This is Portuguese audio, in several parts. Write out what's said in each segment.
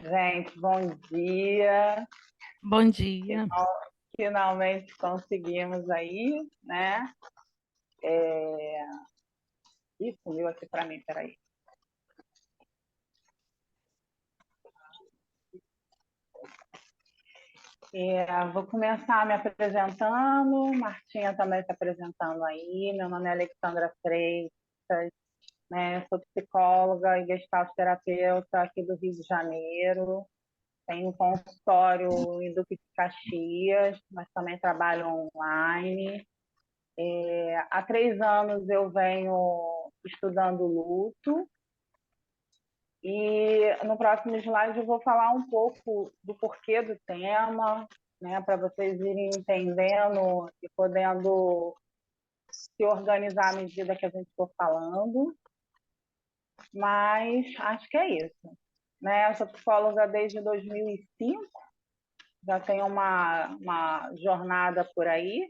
Gente, bom dia. Bom dia. Finalmente conseguimos aí, né? Ih, sumiu aqui para mim, peraí. Vou começar me apresentando, Martinha também se apresentando aí. Meu nome é Alexandra Freitas, né? Sou psicóloga e gestalt terapeuta aqui do Rio de Janeiro. Tenho um consultório em Duque de Caxias, mas também trabalho online. Há 3 anos eu venho estudando luto e no próximo slide eu vou falar um pouco do porquê do tema, né, para vocês irem entendendo e podendo se organizar à medida que a gente for falando. Mas acho que é isso. Né? Eu sou psicóloga desde 2005, já tenho uma jornada por aí,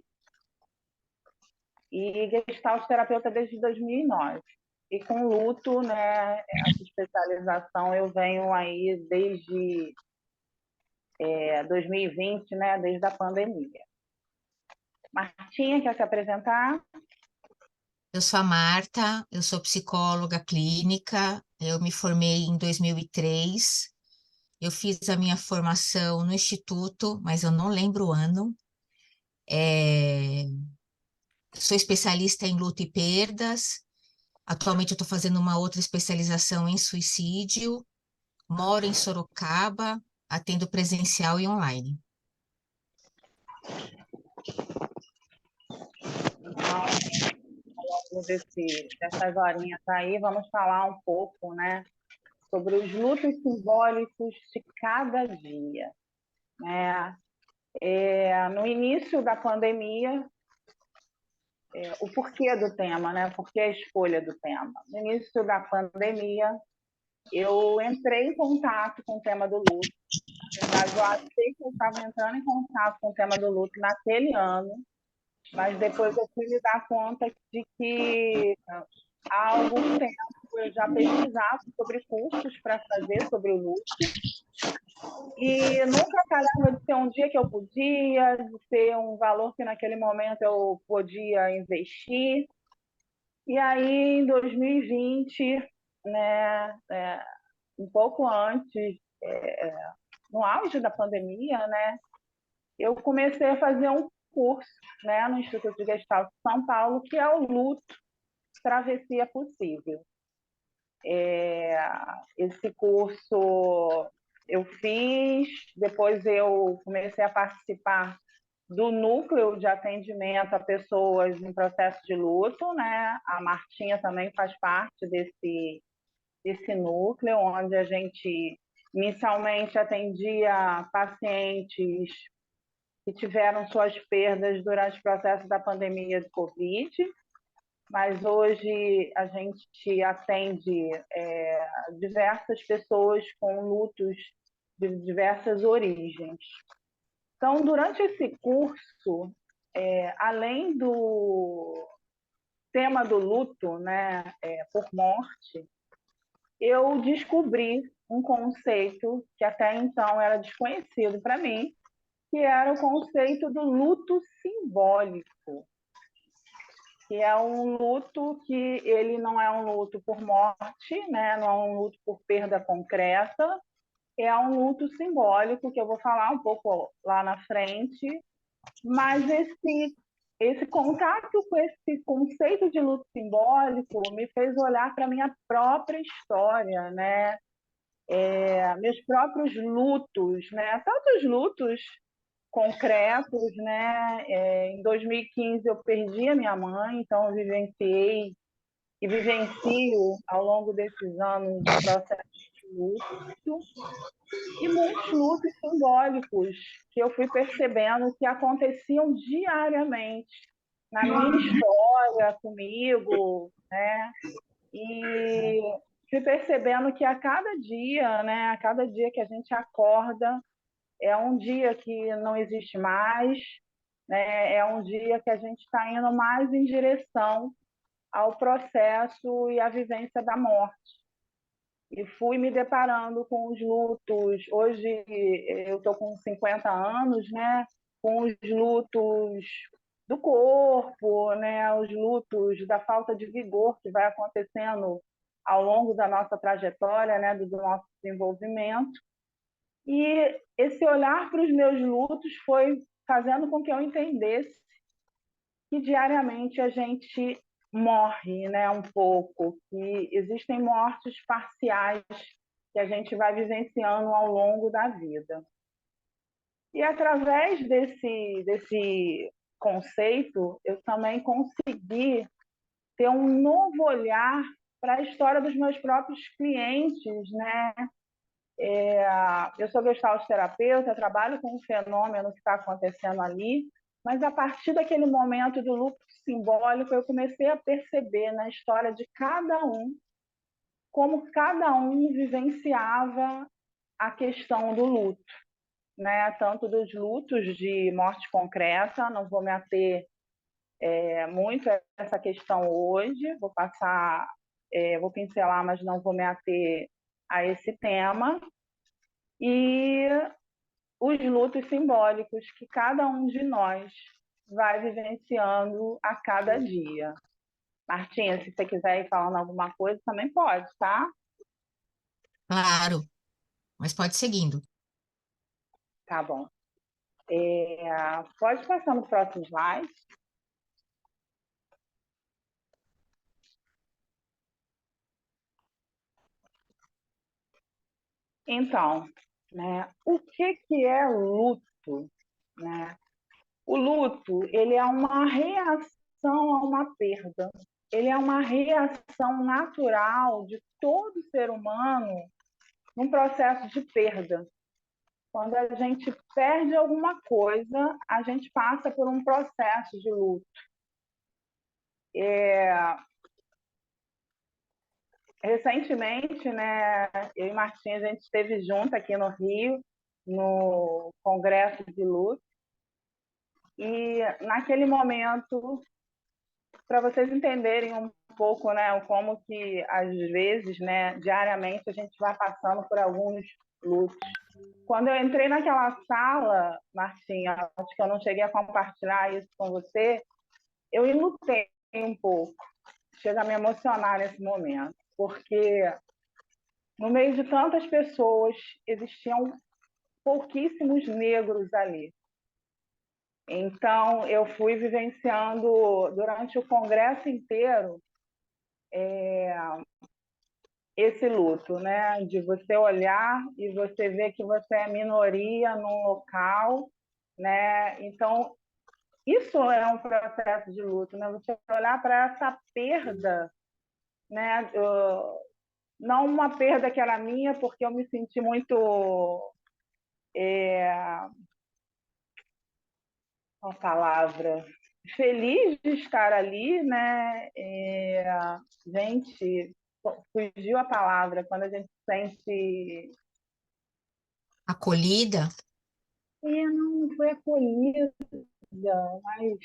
e gestalt terapeuta desde 2009. E com luto, né, essa especialização eu venho aí desde 2020, né, desde a pandemia. Martinha, quer se apresentar? Eu sou a Marta, eu sou psicóloga clínica, eu me formei em 2003, eu fiz a minha formação no Instituto, mas eu não lembro o ano. Sou especialista em luto e perdas, atualmente eu estou fazendo uma outra especialização em suicídio, moro em Sorocaba, atendo presencial e online. Então, ao longo dessas horinhas aí, vamos falar um pouco, né, sobre os lutos simbólicos de cada dia. Né? No início da pandemia, o porquê do tema, né? Por que a escolha do tema? No início da pandemia, eu entrei em contato com o tema do luto. Na verdade, eu achei que eu estava entrando em contato com o tema do luto naquele ano, mas depois eu fui me dar conta de que há algum tempo eu já pesquisava sobre cursos para fazer sobre o luto, e nunca calhava de ser um dia que eu podia, de ser um valor que naquele momento eu podia investir. E aí, em 2020, né, um pouco antes, no auge da pandemia, né, eu comecei a fazer um curso, né, no Instituto de Gestalt de São Paulo, que é o Luto Travessia Possível. Esse curso eu fiz, depois eu comecei a participar do núcleo de atendimento a pessoas em processo de luto, né? A Martinha também faz parte desse núcleo, onde a gente inicialmente atendia pacientes que tiveram suas perdas durante o processo da pandemia de Covid, mas hoje a gente atende diversas pessoas com lutos de diversas origens. Então, durante esse curso, além do tema do luto, né, por morte, eu descobri um conceito que até então era desconhecido para mim, que era o conceito do luto simbólico, que é um luto que ele não é um luto por morte, né? Não é um luto por perda concreta, é um luto simbólico, que eu vou falar um pouco lá na frente, mas esse contato com esse conceito de luto simbólico me fez olhar para a minha própria história, né? Meus próprios lutos, né? Tanto os lutos concretos, né? Em 2015 eu perdi a minha mãe, então eu vivenciei e vivencio ao longo desses anos um processo de luto e muitos lutos simbólicos que eu fui percebendo que aconteciam diariamente na minha história comigo, né? E fui percebendo que a cada dia, né? A cada dia que a gente acorda é um dia que não existe mais, né? É um dia que a gente está indo mais em direção ao processo e à vivência da morte. e fui me deparando com os lutos. Hoje eu estou com 50 anos, né? Com os lutos do corpo, né? Os lutos da falta de vigor que vai acontecendo ao longo da nossa trajetória, né? Do nosso desenvolvimento. E esse olhar para os meus lutos foi fazendo com que eu entendesse que diariamente a gente morre, né, um pouco, que existem mortes parciais que a gente vai vivenciando ao longo da vida. E através desse conceito, eu também consegui ter um novo olhar para a história dos meus próprios clientes, né? Eu sou gestalt terapeuta, trabalho com o fenômeno que está acontecendo ali, mas a partir daquele momento do luto simbólico, eu comecei a perceber na história de cada um como cada um vivenciava a questão do luto, né? Tanto dos lutos de morte concreta, não vou me ater muito a essa questão hoje, vou passar, vou pincelar, mas não vou me ater a esse tema, e os lutos simbólicos que cada um de nós vai vivenciando a cada dia. Martinha, se você quiser ir falando alguma coisa, também pode, tá? Claro, mas pode seguindo. Tá bom. Pode passar no próximo slide. Então, né, o que é luto? Né? O luto, ele é uma reação a uma perda. Ele é uma reação natural de todo ser humano num processo de perda. Quando a gente perde alguma coisa, a gente passa por um processo de luto. Recentemente, né, eu e Martim, a gente esteve junto aqui no Rio, no Congresso de Luto, e naquele momento, para vocês entenderem um pouco, né, como que às vezes, né, diariamente a gente vai passando por alguns lutos. Quando eu entrei naquela sala, Martim, acho que eu não cheguei a compartilhar isso com você, eu enlutei um pouco, chega a me emocionar nesse momento, porque no meio de tantas pessoas existiam pouquíssimos negros ali. Então, eu fui vivenciando durante o congresso inteiro esse luto, né? De você olhar e você ver que você é minoria num local, né? Então, isso é um processo de luto, né? Você olhar para essa perda, né? Não uma perda que era minha, porque eu me senti muito uma palavra feliz de estar ali, né? Gente, fugiu a palavra quando a gente sente Acolhida? não foi acolhida, mas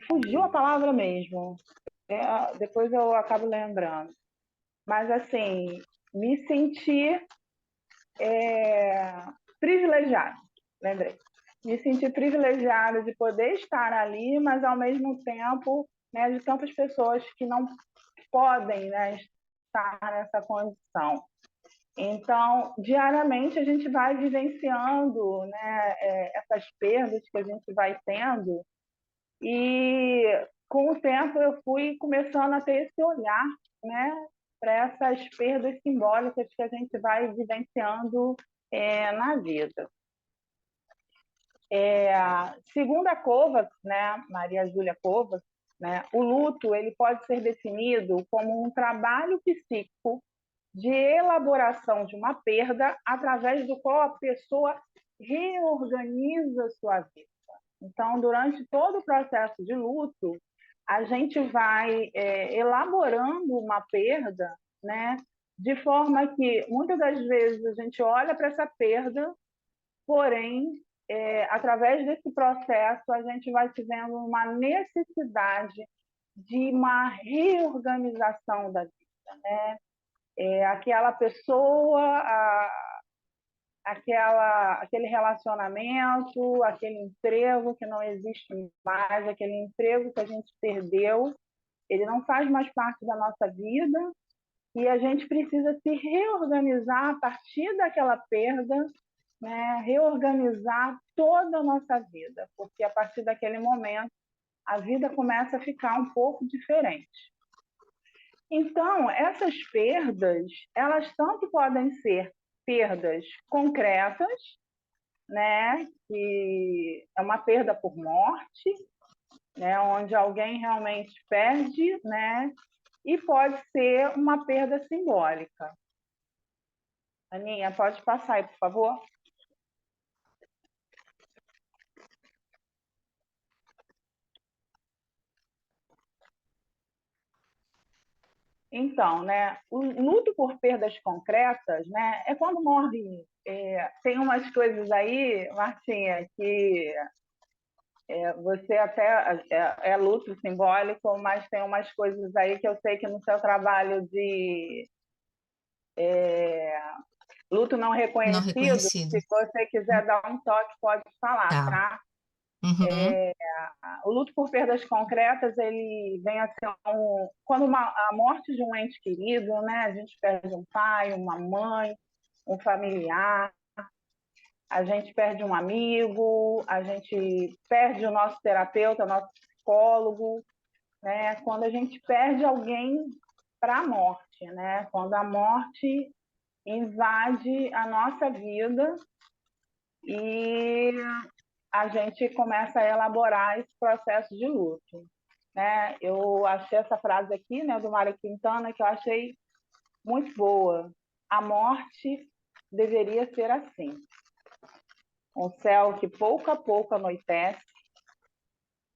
fugiu a palavra mesmo. Depois eu acabo lembrando. Mas assim, me senti privilegiada, lembrei. Me senti privilegiada de poder estar ali, mas ao mesmo tempo, né, de tantas pessoas que não podem, né, estar nessa condição. Então, diariamente a gente vai vivenciando, né, essas perdas que a gente vai tendo, e com o tempo eu fui começando a ter esse olhar, né, para essas perdas simbólicas que a gente vai vivenciando na vida. Segundo a Kovacs, né, Maria Júlia Kovacs, né, o luto ele pode ser definido como um trabalho psíquico de elaboração de uma perda através do qual a pessoa reorganiza sua vida. Então, durante todo o processo de luto, a gente vai elaborando uma perda, né, de forma que muitas das vezes a gente olha para essa perda, porém, através desse processo, a gente vai vendo uma necessidade de uma reorganização da vida, né? Aquela pessoa, aquele relacionamento, aquele emprego que não existe mais, aquele emprego que a gente perdeu, ele não faz mais parte da nossa vida e a gente precisa se reorganizar a partir daquela perda, né? Reorganizar toda a nossa vida, porque a partir daquele momento a vida começa a ficar um pouco diferente. Então, essas perdas, elas tanto podem ser perdas concretas, né, que é uma perda por morte, né, onde alguém realmente perde, né, e pode ser uma perda simbólica. Aninha, pode passar aí, por favor? Então, né, o luto por perdas concretas, né, é quando morre. Tem umas coisas aí, Martinha, que você até é luto simbólico, mas tem umas coisas aí que eu sei que no seu trabalho de luto não Não reconhecido, reconhecido. se você quiser dar um toque, pode falar, Tá. tá? Uhum. O luto por perdas concretas, ele vem a ser quando a morte de um ente querido, né? A gente perde um pai, uma mãe, um familiar, a gente perde um amigo, a gente perde o nosso terapeuta, o nosso psicólogo, né? Quando a gente perde alguém para a morte, né? Quando a morte invade a nossa vida e a gente começa a elaborar esse processo de luto, né? Eu achei essa frase aqui, né, do Mário Quintana, que eu achei muito boa. A morte deveria ser assim: um céu que pouco a pouco anoitece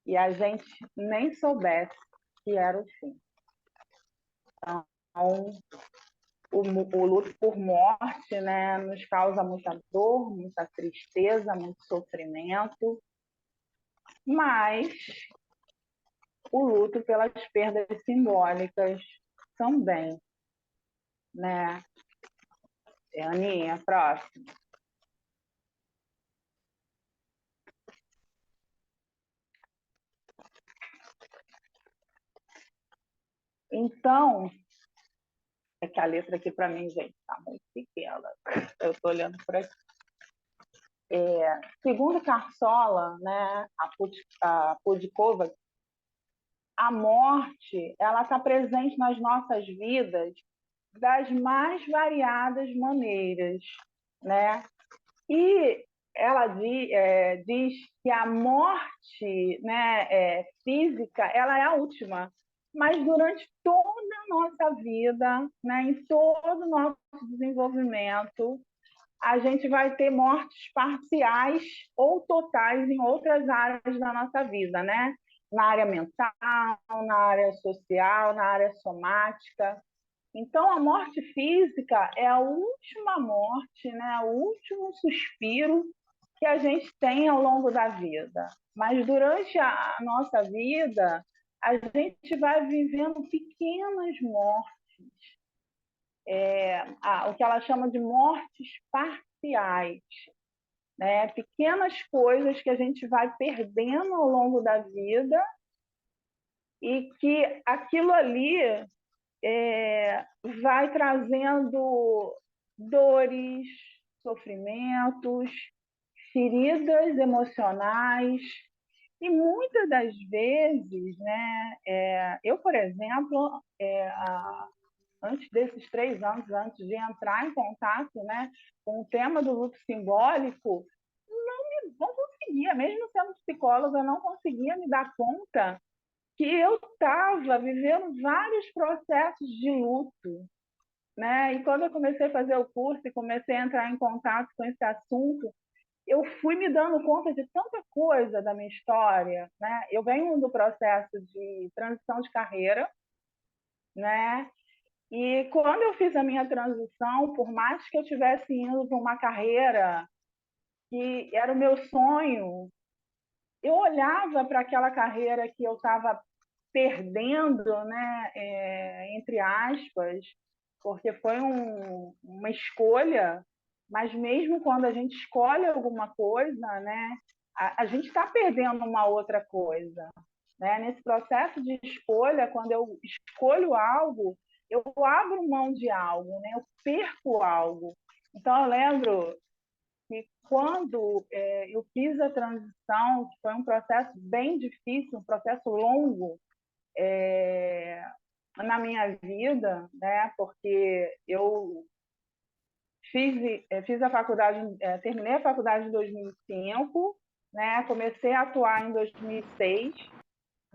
e a gente nem soubesse que era o fim. Então, o luto por morte, né, nos causa muita dor, muita tristeza, muito sofrimento, mas o luto pelas perdas simbólicas também, né? Aninha, próximo. Então, é que a letra aqui para mim, gente, está muito pequena. Eu estou olhando por aqui. Segundo Carsola, né, a Pudikova, a morte ela está presente nas nossas vidas das mais variadas maneiras, né? E ela diz que a morte, né, física, ela é a última, mas durante toda a nossa vida, né, em todo o nosso desenvolvimento, a gente vai ter mortes parciais ou totais em outras áreas da nossa vida, né? Na área mental, na área social, na área somática. Então, a morte física é a última morte, né? O último suspiro que a gente tem ao longo da vida. Mas durante a nossa vida, a gente vai vivendo pequenas mortes, o que ela chama de mortes parciais, né? Pequenas coisas que a gente vai perdendo ao longo da vida e que aquilo ali vai trazendo dores, sofrimentos, feridas emocionais. E muitas das vezes, né, eu, por exemplo, antes desses 3 anos, antes de entrar em contato, né, com o tema do luto simbólico, não conseguia, mesmo sendo psicóloga, não conseguia me dar conta que eu estava vivendo vários processos de luto, né? E quando eu comecei a fazer o curso e comecei a entrar em contato com esse assunto, eu fui me dando conta de tanta coisa da minha história, né? Eu venho do processo de transição de carreira, né? E quando eu fiz a minha transição, por mais que eu estivesse indo para uma carreira que era o meu sonho, eu olhava para aquela carreira que eu estava perdendo, né, entre aspas, porque foi uma escolha, mas mesmo quando a gente escolhe alguma coisa, né, a gente está perdendo uma outra coisa. Né? Nesse processo de escolha, quando eu escolho algo, eu abro mão de algo, né? Eu perco algo. Então, eu lembro que quando eu fiz a transição, que foi um processo bem difícil, um processo longo na minha vida, né? Porque eu fiz a faculdade, terminei a faculdade em 2005, né? Comecei a atuar em 2006,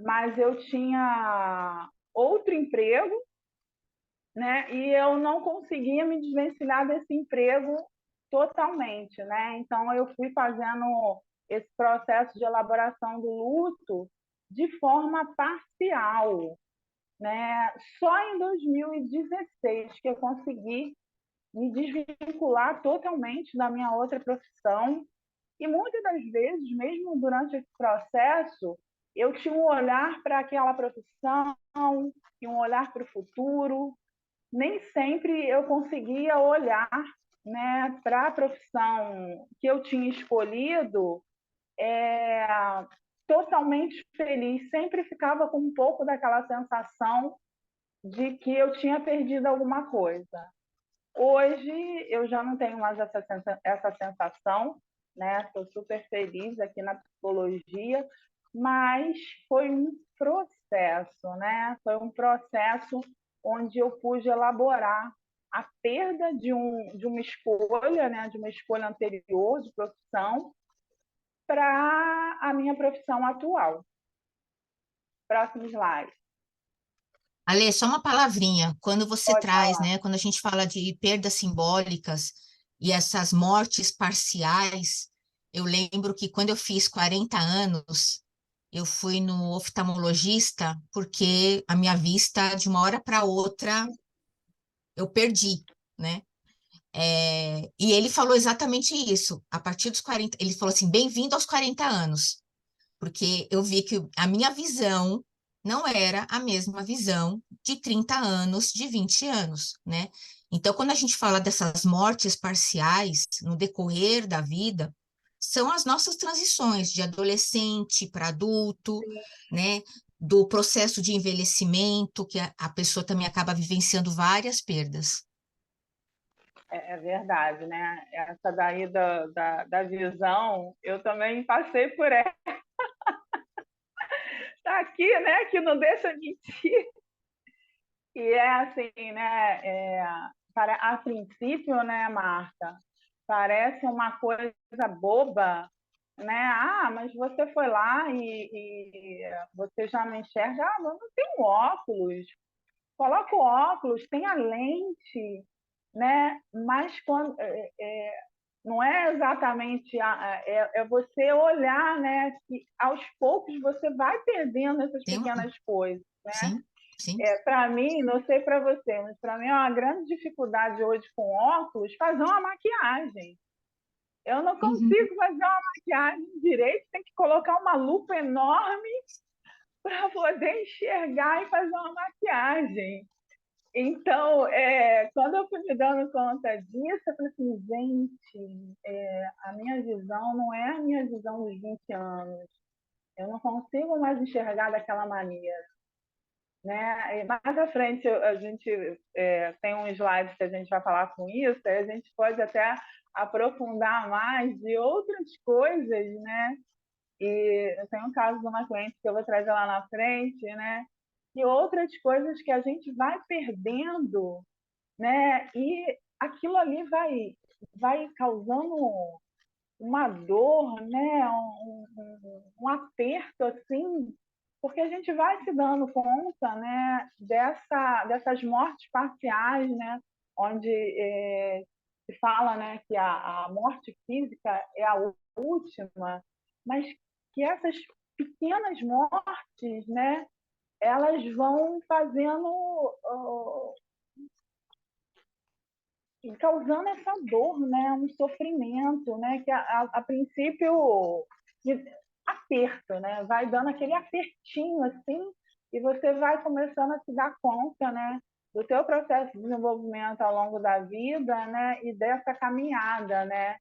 mas eu tinha outro emprego, né? E eu não conseguia me desvencilhar desse emprego totalmente, né? Então eu fui fazendo esse processo de elaboração do luto de forma parcial, né? Só em 2016 que eu consegui me desvincular totalmente da minha outra profissão. E muitas das vezes, mesmo durante esse processo, eu tinha um olhar para aquela profissão e um olhar para o futuro. Nem sempre eu conseguia olhar, né, para a profissão que eu tinha escolhido totalmente feliz. Sempre ficava com um pouco daquela sensação de que eu tinha perdido alguma coisa. Hoje eu já não tenho mais essa sensação, né? Estou super feliz aqui na psicologia, mas foi um processo, né? Foi um processo onde eu pude elaborar a perda de uma escolha, né? De uma escolha anterior de profissão para a minha profissão atual. Próximo slide. Ale, só uma palavrinha. Quando você Pode traz, falar. né? Quando a gente fala de perdas simbólicas e essas mortes parciais, eu lembro que quando eu fiz 40 anos, eu fui no oftalmologista porque a minha vista, de uma hora para outra, eu perdi, né? E ele falou exatamente isso. A partir dos 40, ele falou assim: bem-vindo aos 40 anos, porque eu vi que a minha visão não era a mesma visão de 30 anos, de 20 anos, né? Então, quando a gente fala dessas mortes parciais no decorrer da vida, são as nossas transições de adolescente para adulto, né? Do processo de envelhecimento, que a pessoa também acaba vivenciando várias perdas. É verdade, né? Essa daí da visão, eu também passei por ela. Tá aqui, né? Que não deixa mentir. E é assim, né? A princípio, né, Marta? Parece uma coisa boba, né? Ah, mas você foi lá e você já não enxerga. Ah, mas não tem um óculos. Coloca o óculos, tem a lente, né? Mas quando não é exatamente você olhar, né? Que aos poucos você vai perdendo essas Tem uma... pequenas coisas. Sim, sim. Para mim, não sei para você, mas para mim é uma grande dificuldade hoje com óculos fazer uma maquiagem. Eu não Uhum. consigo fazer uma maquiagem direito, tem que colocar uma lupa enorme para poder enxergar e fazer uma maquiagem. Então, quando eu fui me dando conta disso, eu falei assim, gente, a minha visão não é a minha visão dos 20 anos. Eu não consigo mais enxergar daquela maneira. Né? E mais à frente, a gente tem um slide que a gente vai falar com isso, aí a gente pode até aprofundar mais de outras coisas, né? E eu tenho um caso de uma cliente que eu vou trazer lá na frente, né? E outras coisas que a gente vai perdendo, né? E aquilo ali vai causando uma dor, né? Um aperto assim, porque a gente vai se dando conta, né? Dessas mortes parciais, né? Onde se fala, né? Que a morte física é a última, mas que essas pequenas mortes, né? Elas vão fazendo causando essa dor, né? Um sofrimento, né? Que a princípio aperto, né? Vai dando aquele apertinho assim, e você vai começando a se dar conta, né, do teu processo de desenvolvimento ao longo da vida, né, e dessa caminhada, né?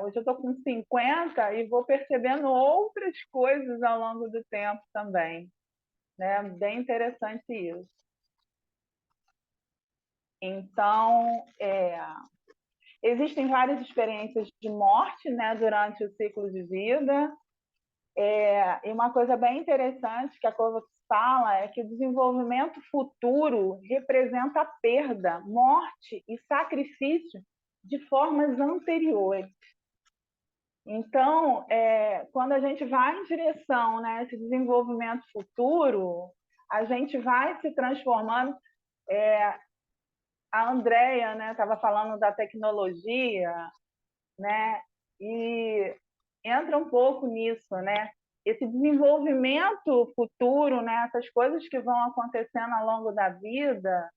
Hoje eu estou com 50 e vou percebendo outras coisas ao longo do tempo também, né? Bem interessante isso. Então, existem várias experiências de morte, né, durante o ciclo de vida. E uma coisa bem interessante que a Kovacs fala é que o desenvolvimento futuro representa a perda, morte e sacrifício de formas anteriores. Então, quando a gente vai em direção, né, a esse desenvolvimento futuro, a gente vai se transformando. A Andrea, né, estava falando da tecnologia, né, e entra um pouco nisso, né? Esse desenvolvimento futuro, né, essas coisas que vão acontecendo ao longo da vida,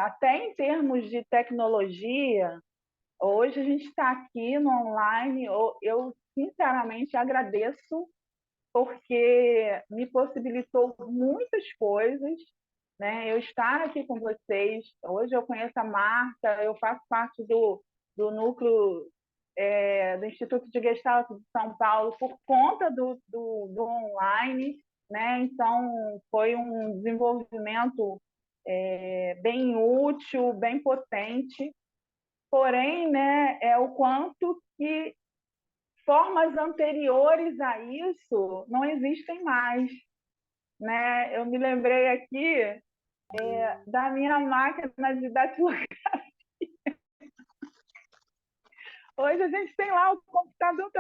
até em termos de tecnologia. Hoje a gente está aqui no online, eu sinceramente agradeço, porque me possibilitou muitas coisas, né? Eu estar aqui com vocês. Hoje eu conheço a Marta, eu faço parte do núcleo do Instituto de Gestalt de São Paulo por conta do online, né? Então foi um desenvolvimento bem útil, bem potente. Porém, né, o quanto que formas anteriores a isso não existem mais, né? Eu me lembrei aqui da minha máquina de datilografia. Hoje a gente tem lá o computador,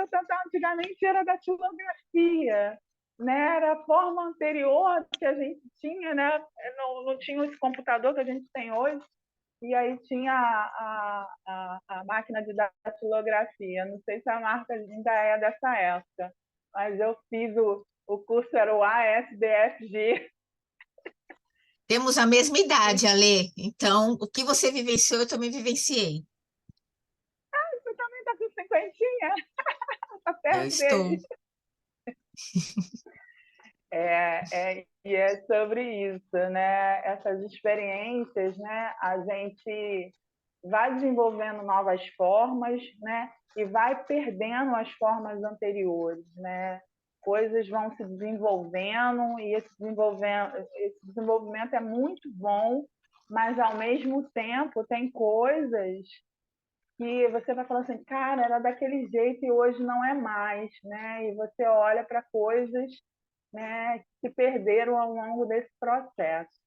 antigamente era datilografia, né? Era a forma anterior que a gente tinha, né? Não tinha esse computador que a gente tem hoje. E aí tinha a máquina de datilografia. Não sei se a Marta ainda é dessa época, mas eu fiz o curso, era o ASDFG. Temos a mesma idade, Alê. Então, o que você vivenciou, eu também vivenciei. Você também está com cinquentinha? Está Eu perto dele. estou. E é sobre isso, né? Essas experiências, né? A gente vai desenvolvendo novas formas, né? E vai perdendo as formas anteriores, né? Coisas vão se desenvolvendo e esse desenvolvimento é muito bom, mas ao mesmo tempo tem coisas que você vai falar assim, cara, era daquele jeito e hoje não é mais, né? E você olha para coisas, né, que se perderam ao longo desse processo.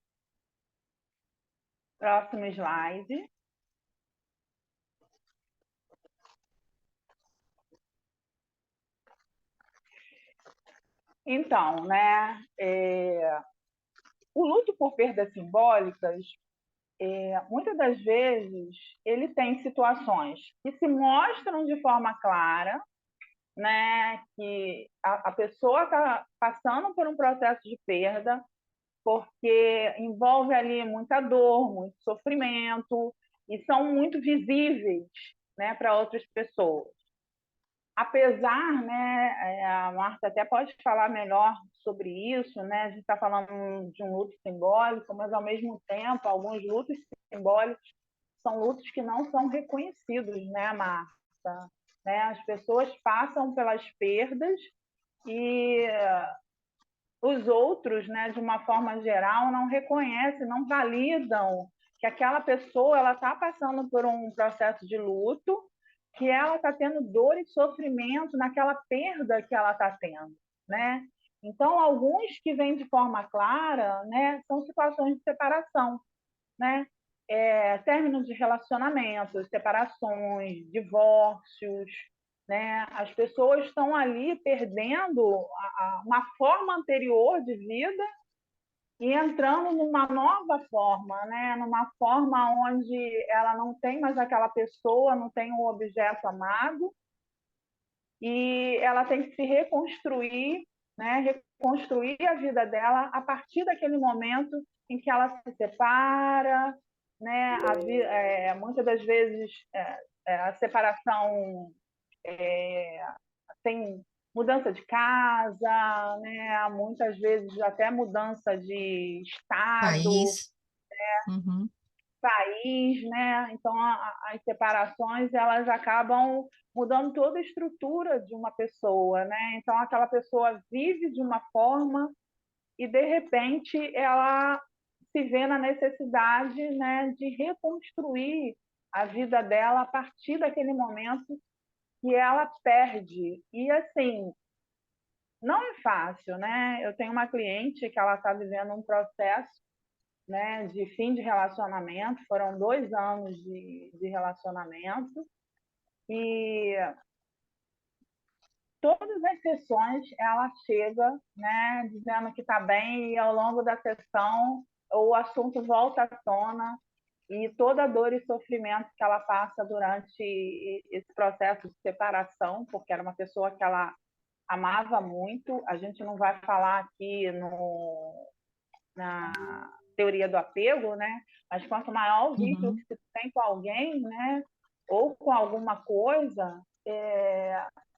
Próximo slide. Então, né, o luto por perdas simbólicas, muitas das vezes, ele tem situações que se mostram de forma clara, né, que a pessoa está passando por um processo de perda, porque envolve ali muita dor, muito sofrimento, e são muito visíveis, né, para outras pessoas. Apesar, né, a Marta até pode falar melhor sobre isso, né? A gente está falando de um luto simbólico, mas ao mesmo tempo, alguns lutos simbólicos são lutos que não são reconhecidos, né, Marta? Né? As pessoas passam pelas perdas e os outros, né, de uma forma geral, não reconhecem, não validam que aquela pessoa ela está passando por um processo de luto, que ela está tendo dor e sofrimento naquela perda que ela está tendo, né? Então, alguns que vêm de forma clara, né, são situações de separação, né? Términos de relacionamentos, separações, divórcios, né? As pessoas estão ali perdendo uma forma anterior de vida e entrando numa nova forma, né? Numa forma onde ela não tem mais aquela pessoa, não tem um objeto amado, e ela tem que se reconstruir, né? Reconstruir a vida dela a partir daquele momento em que ela se separa, né? Muitas das vezes a separação tem mudança de casa, né? Muitas vezes até mudança de estado, País. Uhum, país, né? Então as separações elas acabam mudando toda a estrutura de uma pessoa, né? Então aquela pessoa vive de uma forma e de repente ela se vê na necessidade, né, de reconstruir a vida dela a partir daquele momento que ela perde. E assim, não é fácil, né? Eu tenho uma cliente que ela está vivendo um processo, né, de fim de relacionamento, foram 2 anos de relacionamento, e todas as sessões ela chega, né, dizendo que está bem, e ao longo da sessão o assunto volta à tona, e toda a dor e sofrimento que ela passa durante esse processo de separação, porque era uma pessoa que ela amava muito. A gente não vai falar aqui na teoria do apego, né? Mas quanto maior o vínculo uhum. que se tem com alguém, né? Ou com alguma coisa,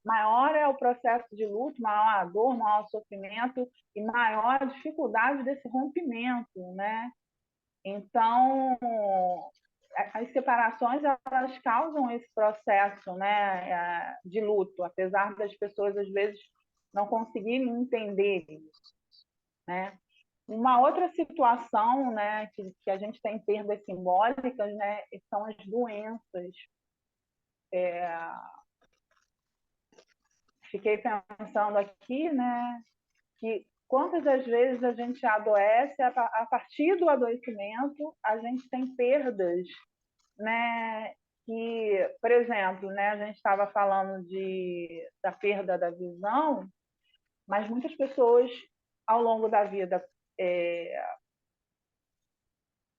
maior é o processo de luto, maior a dor, maior o sofrimento e maior a dificuldade desse rompimento, né? Então, as separações elas causam esse processo, né, de luto, apesar das pessoas às vezes não conseguirem entender isso, né? Uma outra situação, né, que a gente tem perdas simbólicas, né, são as doenças. Fiquei pensando aqui, né, que quantas das vezes a gente adoece, a partir do adoecimento, a gente tem perdas, né, que, por exemplo, né, a gente estava falando da perda da visão, mas muitas pessoas, ao longo da vida,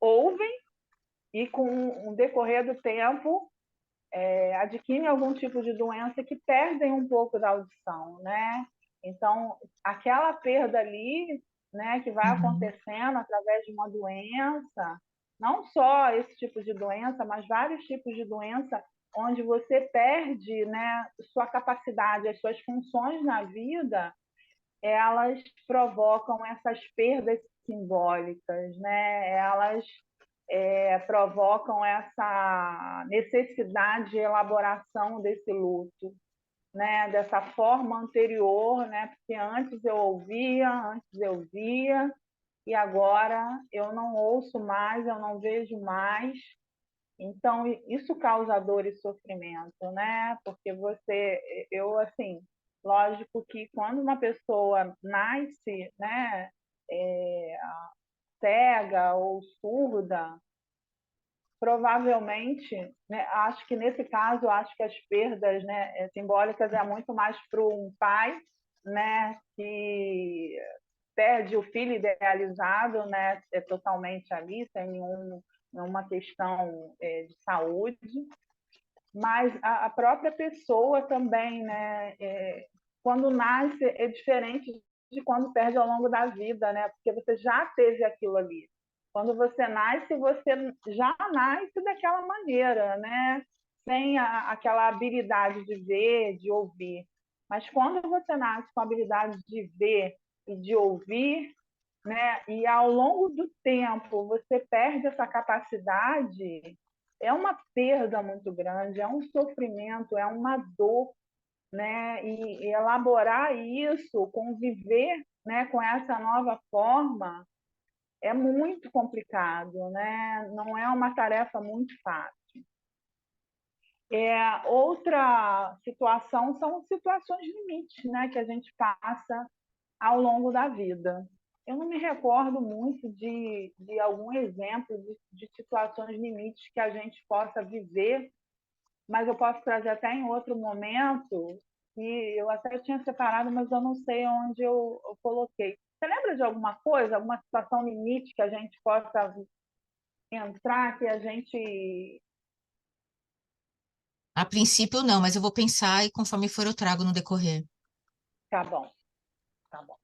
ouvem e, com o decorrer do tempo, adquirem algum tipo de doença que perdem um pouco da audição, né? Então, aquela perda ali, né, que vai Uhum. acontecendo através de uma doença, não só esse tipo de doença, mas vários tipos de doença, onde você perde, né, sua capacidade, as suas funções na vida, elas provocam essas perdas simbólicas, né? Elas provocam essa necessidade de elaboração desse luto, né? Dessa forma anterior, né? Porque antes eu via, e agora eu não ouço mais, eu não vejo mais. Então, isso causa dor e sofrimento, né? Porque assim, lógico que quando uma pessoa nasce, né, cega ou surda, provavelmente, né, acho que nesse caso, acho que as perdas, né, simbólicas é muito mais para um pai, né, que perde o filho idealizado, né, totalmente ali, sem nenhuma questão de saúde, mas a própria pessoa também, né, quando nasce é diferente de quando perde ao longo da vida, né, porque você já teve aquilo ali. Quando você já nasce daquela maneira, né, sem aquela habilidade de ver, de ouvir. Mas quando você nasce com a habilidade de ver e de ouvir, né, e ao longo do tempo você perde essa capacidade, é uma perda muito grande, é um sofrimento, é uma dor, né? E elaborar isso, conviver, né, com essa nova forma, é muito complicado, né? Não é uma tarefa muito fácil. Outra situação são situações limites, né, que a gente passa ao longo da vida. Eu não me recordo muito de algum exemplo de situações limites que a gente possa viver, mas eu posso trazer até em outro momento, que eu até tinha separado, mas eu não sei onde eu coloquei. Você lembra de alguma coisa, alguma situação limite que a gente possa entrar, que a gente... A princípio, não, mas eu vou pensar e conforme for eu trago no decorrer. Tá bom, tá bom.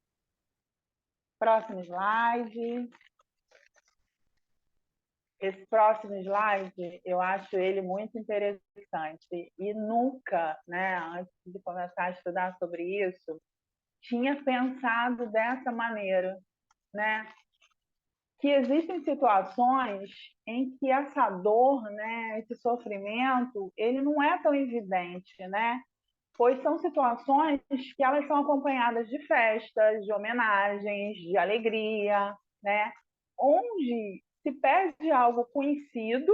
Próximo slide. esse próximo slide, eu acho ele muito interessante. E nunca, né, antes de começar a estudar sobre isso, tinha pensado dessa maneira, né? Que existem situações em que essa dor, né, esse sofrimento, ele não é tão evidente, né? Pois são situações que elas são acompanhadas de festas, de homenagens, de alegria, né? Onde se perde algo conhecido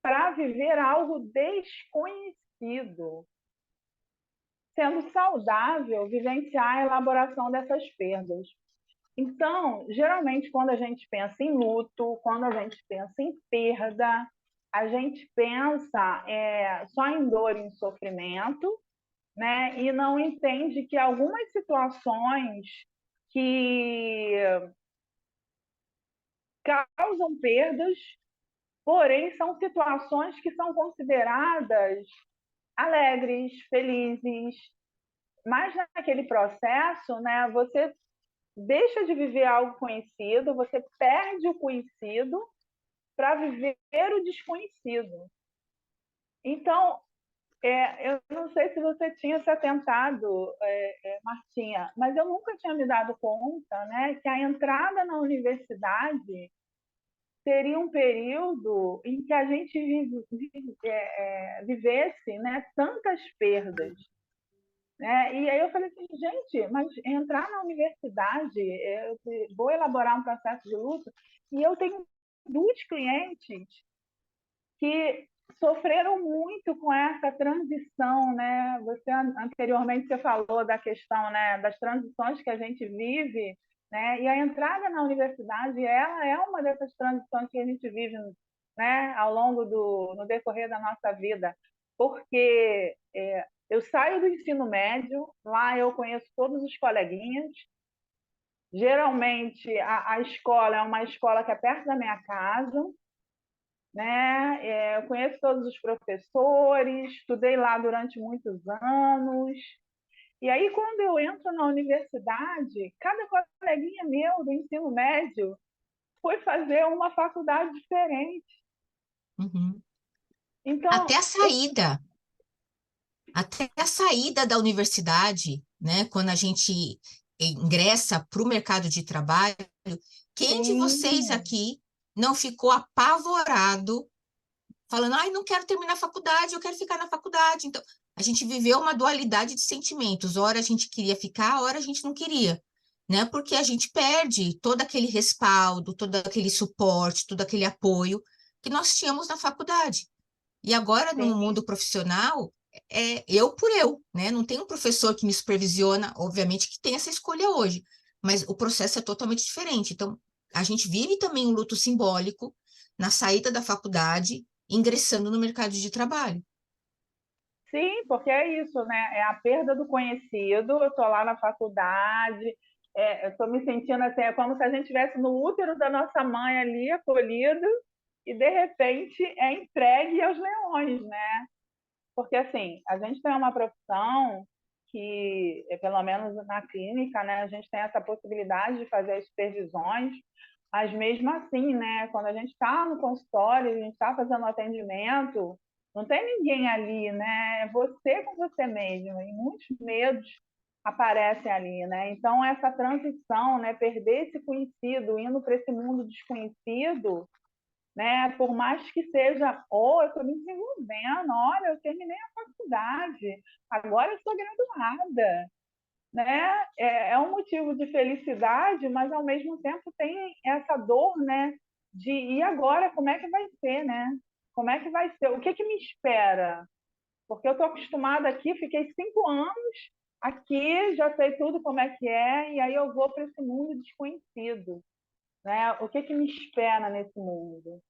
para viver algo desconhecido, sendo saudável vivenciar a elaboração dessas perdas. Então, geralmente, quando a gente pensa em luto, quando a gente pensa em perda, a gente pensa só em dor e em sofrimento, né? E não entende que algumas situações que causam perdas, porém, são situações que são consideradas alegres, felizes, mas naquele processo, né, você deixa de viver algo conhecido, você perde o conhecido para viver o desconhecido. Então, eu não sei se você tinha se atentado, Martinha, mas eu nunca tinha me dado conta, né, que a entrada na universidade seria um período em que a gente vivesse, né, tantas perdas. Né? E aí eu falei assim, gente, mas entrar na universidade, eu vou elaborar um processo de luto, e eu tenho duas clientes que sofreram muito com essa transição, né? Você anteriormente você falou da questão, né, das transições que a gente vive, né? E a entrada na universidade, ela é uma dessas transições que a gente vive, né, ao longo no decorrer da nossa vida, porque eu saio do ensino médio, lá eu conheço todos os coleguinhas. Geralmente a escola é uma escola que é perto da minha casa, né? Eu conheço todos os professores, estudei lá durante muitos anos. E aí, quando eu entro na universidade, cada coleguinha meu do ensino médio foi fazer uma faculdade diferente. Uhum. Então, Até a saída, até a saída da universidade, né? Quando a gente ingressa para o mercado de trabalho, quem de vocês sim, aqui não ficou apavorado falando, ai, não quero terminar a faculdade, eu quero ficar na faculdade. Então, a gente viveu uma dualidade de sentimentos. Ora a gente queria ficar, ora a gente não queria, né? Porque a gente perde todo aquele respaldo, todo aquele suporte, todo aquele apoio que nós tínhamos na faculdade. E agora, no sim, mundo profissional, é eu por eu, né? Não tem um professor que me supervisiona, obviamente que tem essa escolha hoje, mas o processo é totalmente diferente. Então, a gente vive também um luto simbólico na saída da faculdade, ingressando no mercado de trabalho. sim, porque é isso, né? É a perda do conhecido. Eu estou lá na faculdade, eu estou me sentindo assim, é como se a gente estivesse no útero da nossa mãe ali, acolhido, e de repente é entregue aos leões, né? Porque assim, a gente tem uma profissão que, pelo menos na clínica, né, a gente tem essa possibilidade de fazer as supervisões, mas mesmo assim, né, quando a gente está no consultório, a gente está fazendo atendimento, não tem ninguém ali, né? É você com você mesmo, e muitos medos aparecem ali, né? Então essa transição, né, perder esse conhecido, indo para esse mundo desconhecido, né? Por mais que seja, eu estou me desenvolvendo, olha, eu terminei a faculdade, agora eu sou graduada, né? É um motivo de felicidade, mas ao mesmo tempo tem essa dor, né? De e agora como é que vai ser, né? Como é que vai ser? O que que me espera? Porque eu estou acostumada aqui, fiquei 5 anos aqui, já sei tudo como é que é, e aí eu vou para esse mundo desconhecido, né? O que que me espera nesse mundo?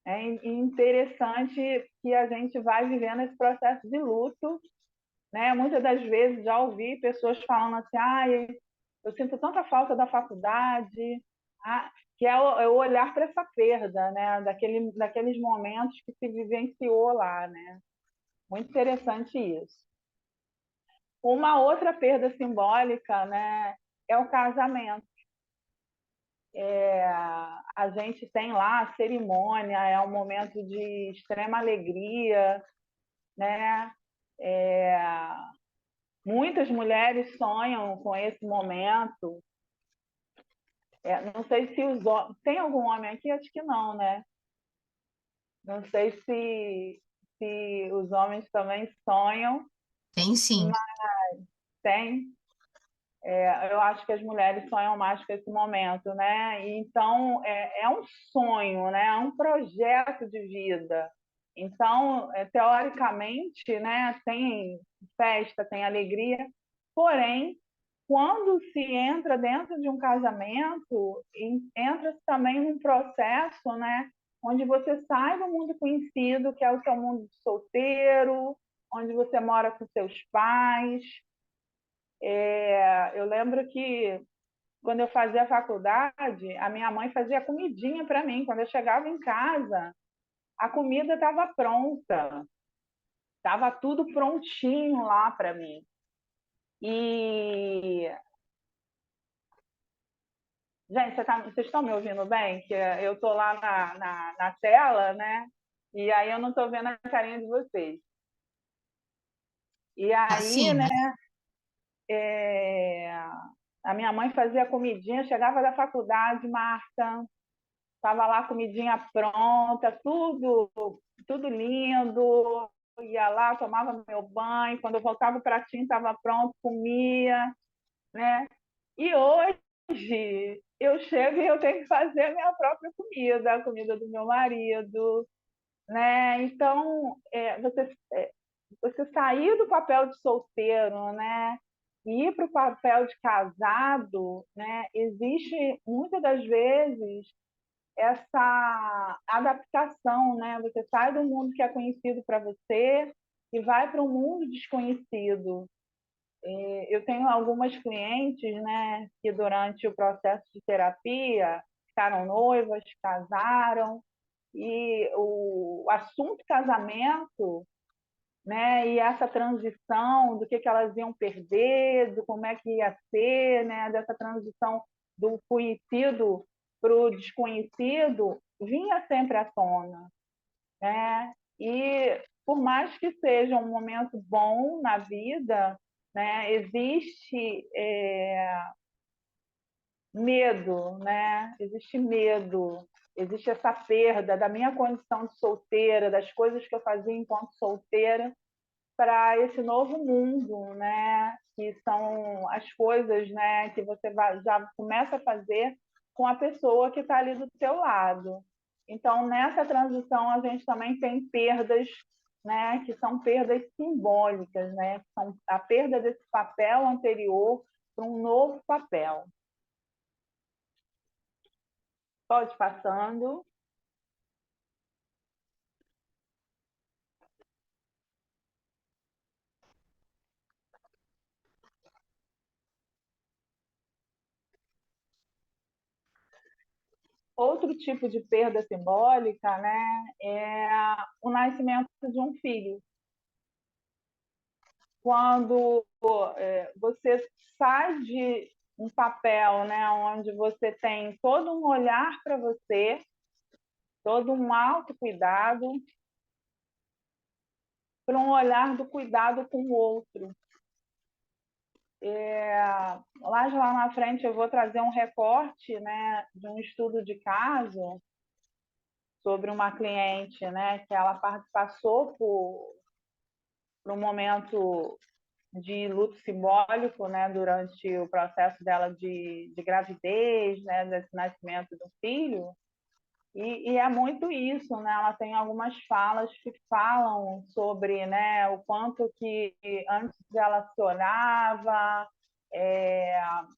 É interessante que a gente vai vivendo esse processo de luto, né? Muitas das vezes já ouvi pessoas falando assim, eu sinto tanta falta da faculdade, que é o olhar para essa perda, né? Daqueles momentos que se vivenciou lá, né? Muito interessante isso. Uma outra perda simbólica, né, é o casamento. A gente tem lá a cerimônia, é um momento de extrema alegria, né? Muitas mulheres sonham com esse momento. Não sei se os homens... Tem algum homem aqui? Acho que não, né? Não sei se os homens também sonham. Tem sim. Mas tem. Eu acho que as mulheres sonham mais com esse momento, né? Então, é um sonho, né? É um projeto de vida. Então, teoricamente, né, tem festa, tem alegria, porém, quando se entra dentro de um casamento, entra-se também num processo, né, onde você sai do mundo conhecido, que é o seu mundo de solteiro, onde você mora com seus pais. Eu lembro que quando eu fazia faculdade, a minha mãe fazia comidinha para mim. Quando eu chegava em casa, a comida estava pronta, estava tudo prontinho lá para mim. E, gente, vocês estão me ouvindo bem? Que eu estou lá na tela, né? E aí eu não estou vendo a carinha de vocês. E aí, Assim, né? A minha mãe fazia comidinha, chegava da faculdade, Marta, estava lá a comidinha pronta, tudo lindo. Ia lá, tomava meu banho, quando eu voltava o pratinho estava pronto, comia, né? E hoje eu chego e eu tenho que fazer a minha própria comida, a comida do meu marido, né? Então, você sair do papel de solteiro, né? E ir para o papel de casado, né? Existe muitas das vezes essa adaptação, né? Você sai do mundo que é conhecido para você e vai para um mundo desconhecido. Eu tenho algumas clientes, né, que durante o processo de terapia ficaram noivas, casaram, e o assunto casamento, né, e essa transição do que elas iam perder, do como é que ia ser, né, dessa transição do conhecido para o desconhecido, vinha sempre à tona, né? E por mais que seja um momento bom na vida, né, existe medo, né? Existe medo, existe essa perda da minha condição de solteira, das coisas que eu fazia enquanto solteira, para esse novo mundo, né? Que são as coisas, né, que você já começa a fazer com a pessoa que está ali do seu lado. Então, nessa transição, a gente também tem perdas, né, que são perdas simbólicas, né? Que são a perda desse papel anterior para um novo papel. Pode ir passando. Outro tipo de perda simbólica, né, é o nascimento de um filho. Quando você sai de um papel, né, onde você tem todo um olhar para você, todo um autocuidado, para um olhar do cuidado com o outro. Lá na frente eu vou trazer um recorte, né, de um estudo de caso sobre uma cliente, né, que ela passou por um momento de luto simbólico, né, durante o processo dela de gravidez, né, desse nascimento do filho, e é muito isso, né? Ela tem algumas falas que falam sobre, né, o quanto que antes ela se olhava,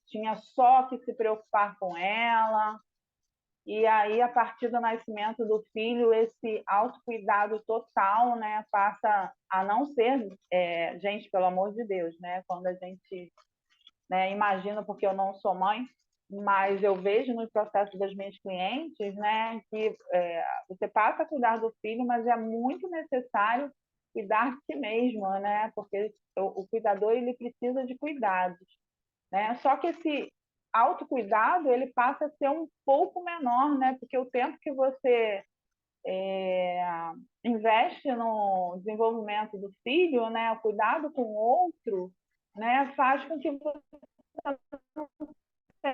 tinha só que se preocupar com ela, e aí, a partir do nascimento do filho, esse autocuidado total, né, passa a não ser, gente, pelo amor de Deus, né, quando a gente, né, imagina, porque eu não sou mãe, mas eu vejo no processo das minhas clientes, né, que você passa a cuidar do filho, mas é muito necessário cuidar de si mesmo, né, porque o cuidador ele precisa de cuidados, né, só que autocuidado ele passa a ser um pouco menor, né? Porque o tempo que você investe no desenvolvimento do filho, né? O cuidado com o outro, né? Faz com que você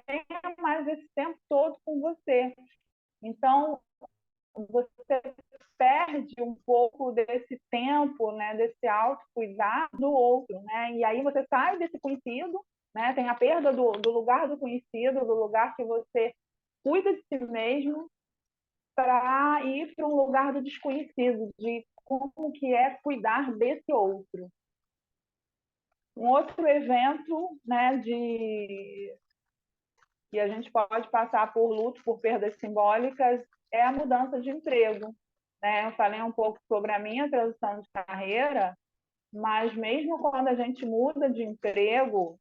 tenha mais esse tempo todo com você. Então, você perde um pouco desse tempo, né, desse autocuidado do outro, né? E aí você sai desse conhecido, né? Tem a perda do lugar do conhecido, do lugar que você cuida de si mesmo, para ir para um lugar do desconhecido, de como que é cuidar desse outro. Um outro evento, né, que a gente pode passar por luto, por perdas simbólicas, é a mudança de emprego. Né? Eu falei um pouco sobre a minha transição de carreira, mas mesmo quando a gente muda de emprego,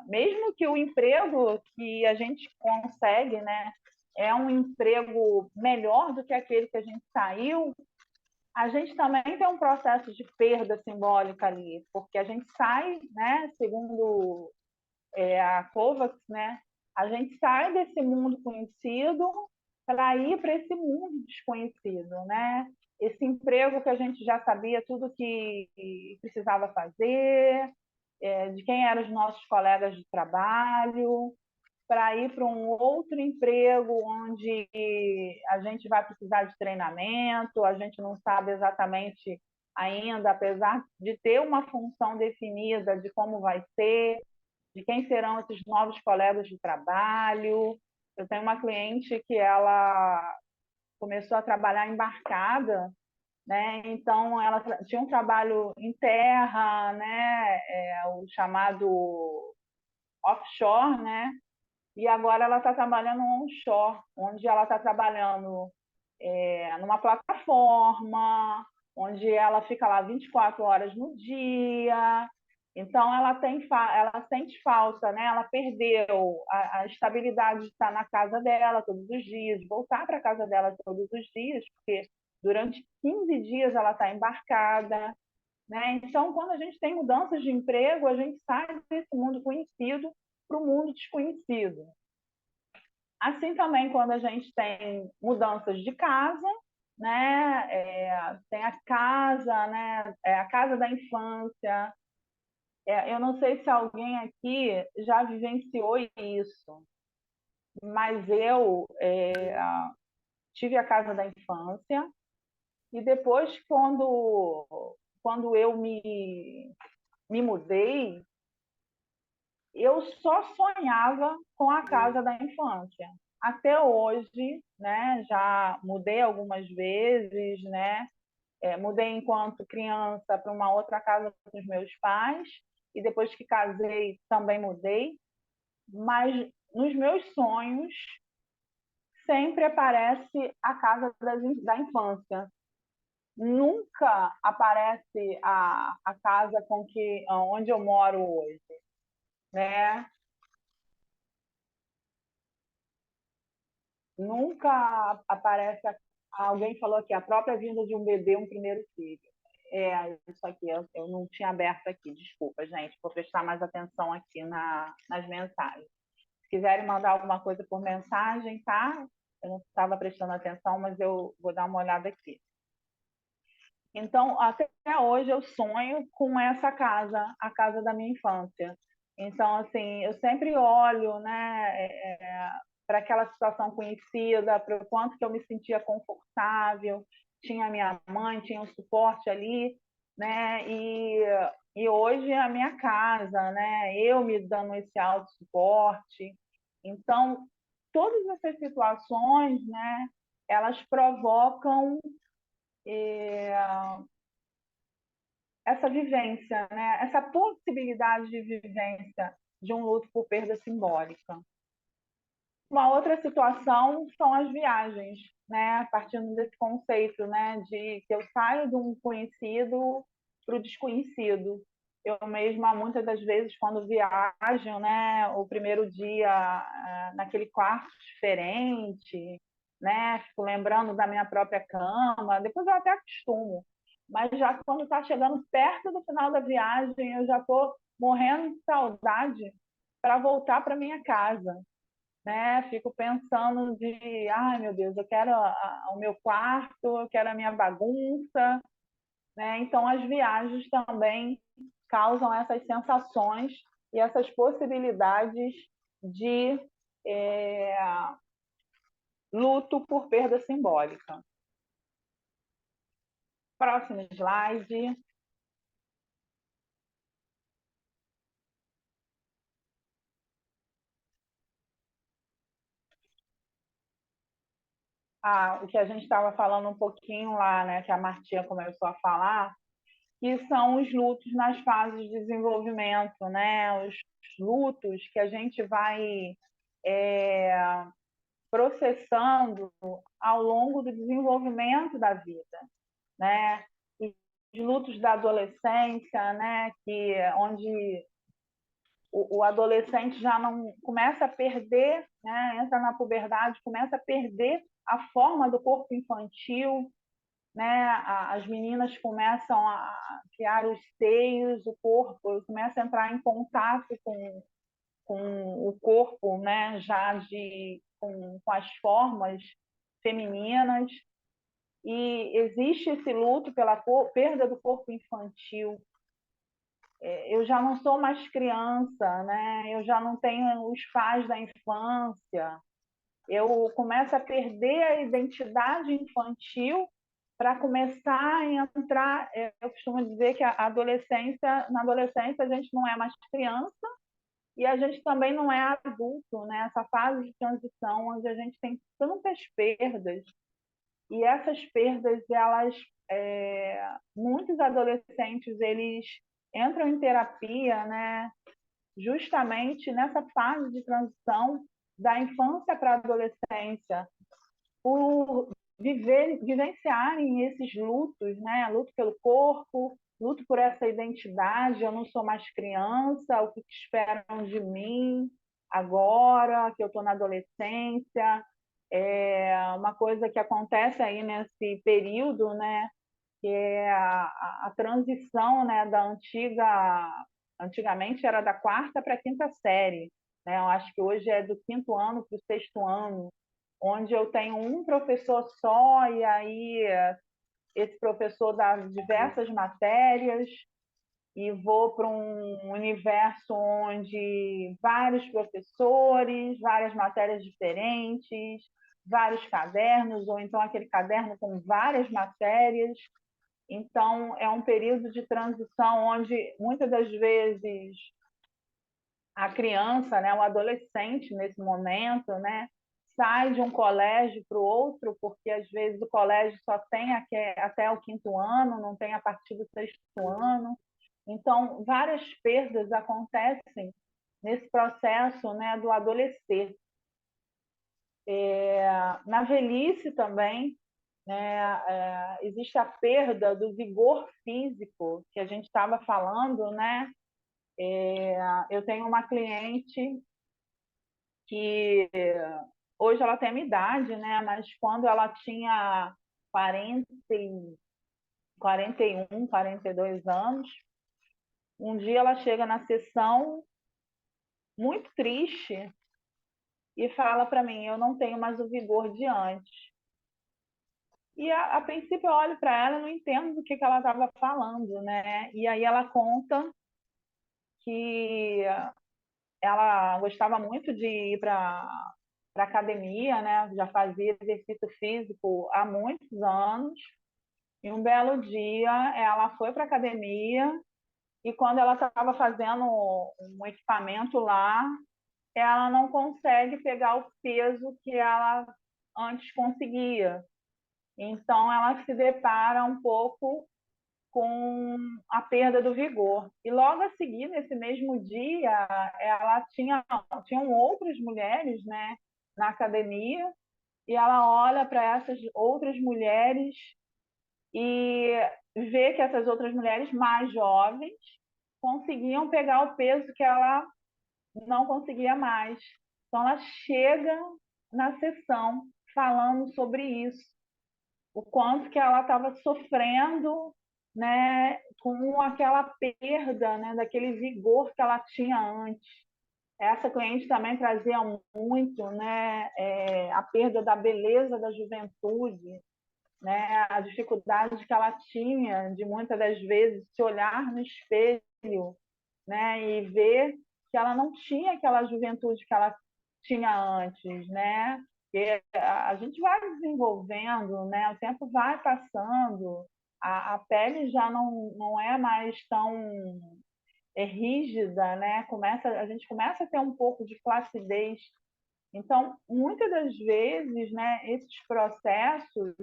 mesmo que o emprego que a gente consegue, né, é um emprego melhor do que aquele que a gente saiu, a gente também tem um processo de perda simbólica ali, porque a gente sai, né, segundo a COVAX, né, a gente sai desse mundo conhecido para ir para esse mundo desconhecido, né? Esse emprego que a gente já sabia tudo que precisava fazer, de quem eram os nossos colegas de trabalho, para ir para um outro emprego onde a gente vai precisar de treinamento, a gente não sabe exatamente ainda, apesar de ter uma função definida de como vai ser, de quem serão esses novos colegas de trabalho. Eu tenho uma cliente que ela começou a trabalhar embarcada, né? Então ela tinha um trabalho em terra, né? O chamado offshore, né? E agora ela está trabalhando onshore, onde ela está trabalhando numa plataforma, onde ela fica lá 24 horas no dia. Então, ela sente falta, né? Ela perdeu a estabilidade de estar na casa dela todos os dias, de voltar para a casa dela todos os dias, porque durante 15 dias ela está embarcada. Né? Então, quando a gente tem mudanças de emprego, a gente sai desse mundo conhecido para o mundo desconhecido. Assim também quando a gente tem mudanças de casa, né? Tem a casa, né? A casa da infância. Eu não sei se alguém aqui já vivenciou isso, mas eu tive a casa da infância e depois, quando eu me mudei, eu só sonhava com a casa da infância. Até hoje, né, já mudei algumas vezes, né? Mudei enquanto criança para uma outra casa com os meus pais e depois que casei também mudei, mas nos meus sonhos sempre aparece a casa da infância. Nunca aparece a casa onde eu moro hoje, né? Nunca aparece. Alguém falou aqui, a própria vinda de um bebê, um primeiro filho. Isso aqui, eu não tinha aberto aqui, desculpa, gente, vou prestar mais atenção aqui nas mensagens. Se quiserem mandar alguma coisa por mensagem, tá? Eu não estava prestando atenção, mas eu vou dar uma olhada aqui. Então, até hoje eu sonho com essa casa, a casa da minha infância. Então, assim, eu sempre olho, né, para aquela situação conhecida, para o quanto que eu me sentia confortável, tinha a minha mãe, tinha um suporte ali, né, e hoje é a minha casa, né, eu me dando esse auto-suporte. Então, todas essas situações, né, elas provocam essa vivência, né? Essa possibilidade de vivência de um luto por perda simbólica. Uma outra situação são as viagens, né? Partindo desse conceito, né? De que eu saio de um conhecido para o desconhecido. Eu mesma, muitas das vezes, quando viajo, né? O primeiro dia naquele quarto diferente, né? Fico lembrando da minha própria cama. Depois eu até acostumo. Mas já quando está chegando perto do final da viagem, eu já estou morrendo de saudade para voltar para minha casa, né? Fico pensando de, ai meu Deus, eu quero o meu quarto, eu quero a minha bagunça, né? Então as viagens também causam essas sensações e essas possibilidades de é, luto por perda simbólica. Próximo slide. O que a gente estava falando um pouquinho lá, né, que a Martinha começou a falar, que são os lutos nas fases de desenvolvimento, né? Os lutos que a gente vai processando ao longo do desenvolvimento da vida, né? E os lutos da adolescência, né? Onde o adolescente já não começa a perder, né? Entra na puberdade, começa a perder a forma do corpo infantil, né? As meninas começam a criar os seios, o corpo começa a entrar em contato com o corpo, né? Já com as formas femininas, e existe esse luto pela perda do corpo infantil. Eu já não sou mais criança, né? Eu já não tenho os pais da infância. Eu começo a perder a identidade infantil para começar a entrar. Eu costumo dizer que na adolescência a gente não é mais criança e a gente também não é adulto, né? Essa fase de transição onde a gente tem tantas perdas, e essas perdas, muitos adolescentes, eles entram em terapia, né? Justamente nessa fase de transição da infância para a adolescência, por vivenciarem esses lutos, né? Luto pelo corpo, luto por essa identidade, eu não sou mais criança, o que esperam de mim agora, que eu estou na adolescência. É uma coisa que acontece aí nesse período, né? Que é a transição, né, antigamente era da quarta para a quinta série, né? Eu acho que hoje é do quinto ano para o sexto ano, onde eu tenho um professor só, e aí esse professor dá diversas matérias, e vou para um universo onde vários professores, várias matérias diferentes, vários cadernos, ou então aquele caderno com várias matérias. Então, é um período de transição onde, muitas das vezes, a criança, né, o adolescente, nesse momento, né, sai de um colégio para o outro, porque, às vezes, o colégio só tem até o quinto ano, não tem a partir do sexto ano. Então, várias perdas acontecem nesse processo, né, do adolescer. Na velhice também, né, existe a perda do vigor físico, que a gente estava falando, né? Eu tenho uma cliente que hoje ela tem a minha idade, né? Mas quando ela tinha 40, 41, 42 anos, um dia ela chega na sessão muito triste e fala para mim: eu não tenho mais o vigor de antes. E a princípio eu olho para ela e não entendo do que ela estava falando, né? E aí ela conta que ela gostava muito de ir para academia, né? Já fazia exercício físico há muitos anos. E um belo dia ela foi para academia, e quando ela estava fazendo um equipamento lá, ela não consegue pegar o peso que ela antes conseguia. Então, ela se depara um pouco com a perda do vigor. E logo a seguir, nesse mesmo dia, ela tinham outras mulheres, né, na academia, e ela olha para essas outras mulheres e vê que essas outras mulheres mais jovens conseguiam pegar o peso que ela não conseguia mais. Então, ela chega na sessão falando sobre isso, o quanto que ela estava sofrendo, né, com aquela perda, né, daquele vigor que ela tinha antes. Essa cliente também trazia muito, né, a perda da beleza da juventude, né, a dificuldade que ela tinha de muitas das vezes se olhar no espelho, né, e ver que ela não tinha aquela juventude que ela tinha antes, né? Porque a gente vai desenvolvendo, né? O tempo vai passando, a pele já não é mais tão rígida, né? A gente começa a ter um pouco de flacidez. Então, muitas das vezes, né, esses processos,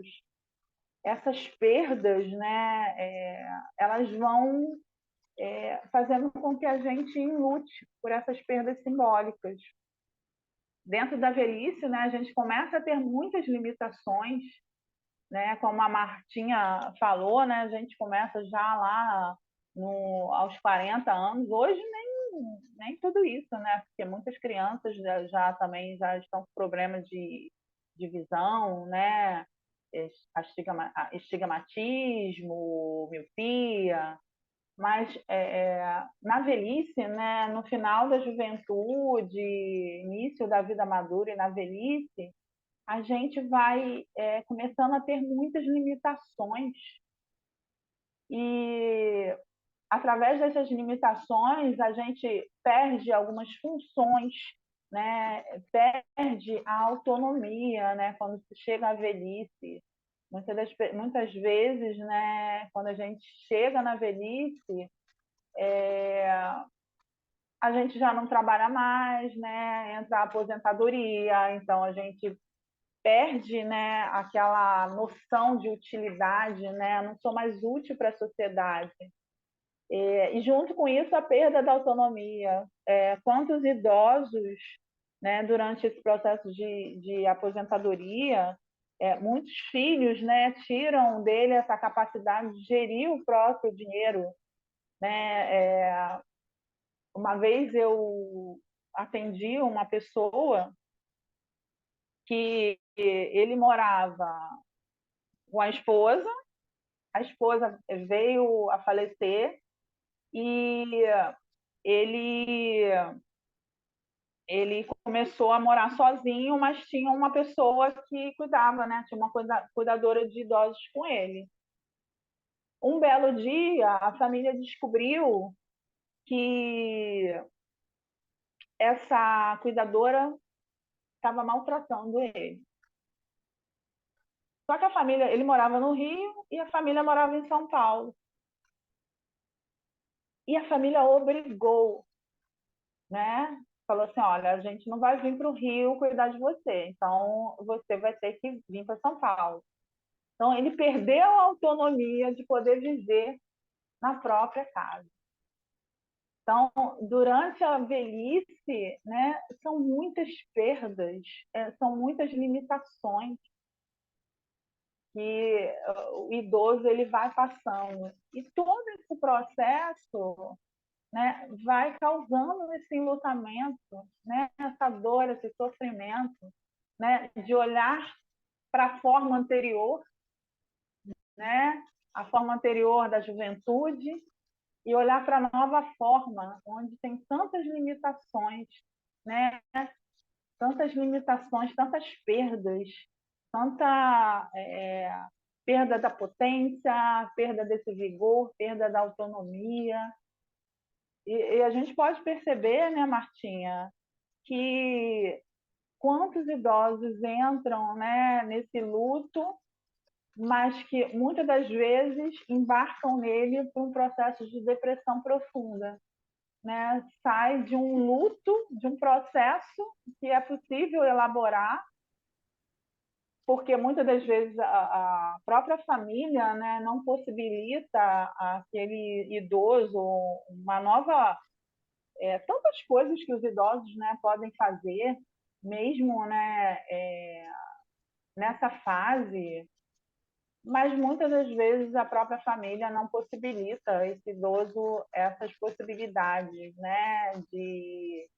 essas perdas, né, elas vão fazendo com que a gente enlute por essas perdas simbólicas. Dentro da velhice, né, a gente começa a ter muitas limitações, né, como a Martinha falou, né, a gente começa já lá aos 40 anos. Hoje nem tudo isso, né, porque muitas crianças também já estão com problemas de visão, né, estigmatismo, miopia. Mas na velhice, né, no final da juventude, início da vida madura e na velhice, a gente vai começando a ter muitas limitações. E através dessas limitações, a gente perde algumas funções, né? Perde a autonomia, né? Quando se chega à velhice. Muitas vezes, né, quando a gente chega na velhice, a gente já não trabalha mais, né? Entra a aposentadoria, então a gente perde, né, aquela noção de utilidade, né? Não sou mais útil para a sociedade. E junto com isso, a perda da autonomia. Quantos idosos, né, durante esse processo de aposentadoria, muitos filhos, né, tiram dele essa capacidade de gerir o próprio dinheiro, né? Uma vez eu atendi uma pessoa que ele morava com a esposa veio a falecer e ele ele começou a morar sozinho, mas tinha uma pessoa que cuidava, né? Tinha uma cuidadora de idosos com ele. Um belo dia, a família descobriu que essa cuidadora estava maltratando ele. Só que a família, ele morava no Rio e a família morava em São Paulo. E a família obrigou, né? Falou assim: olha, a gente não vai vir para o Rio cuidar de você, então você vai ter que vir para São Paulo. Então ele perdeu a autonomia de poder viver na própria casa. Então, durante a velhice, né, são muitas perdas, são muitas limitações que o idoso ele vai passando. E todo esse processo, né, vai causando esse enlutamento, né, essa dor, esse sofrimento, né, de olhar para a forma anterior, né, a forma anterior da juventude, e olhar para a nova forma, onde tem tantas limitações, né, tantas limitações, tantas perdas, tanta perda da potência, perda desse vigor, perda da autonomia. E a gente pode perceber, né, Martinha, que quantos idosos entram, né, nesse luto, mas que muitas das vezes embarcam nele por um processo de depressão profunda, né? Sai de um luto, de um processo que é possível elaborar, porque muitas das vezes a própria família, né, não possibilita aquele idoso uma nova tantas coisas que os idosos, né, podem fazer, mesmo, né, nessa fase, mas muitas das vezes a própria família não possibilita esse idoso essas possibilidades, né, de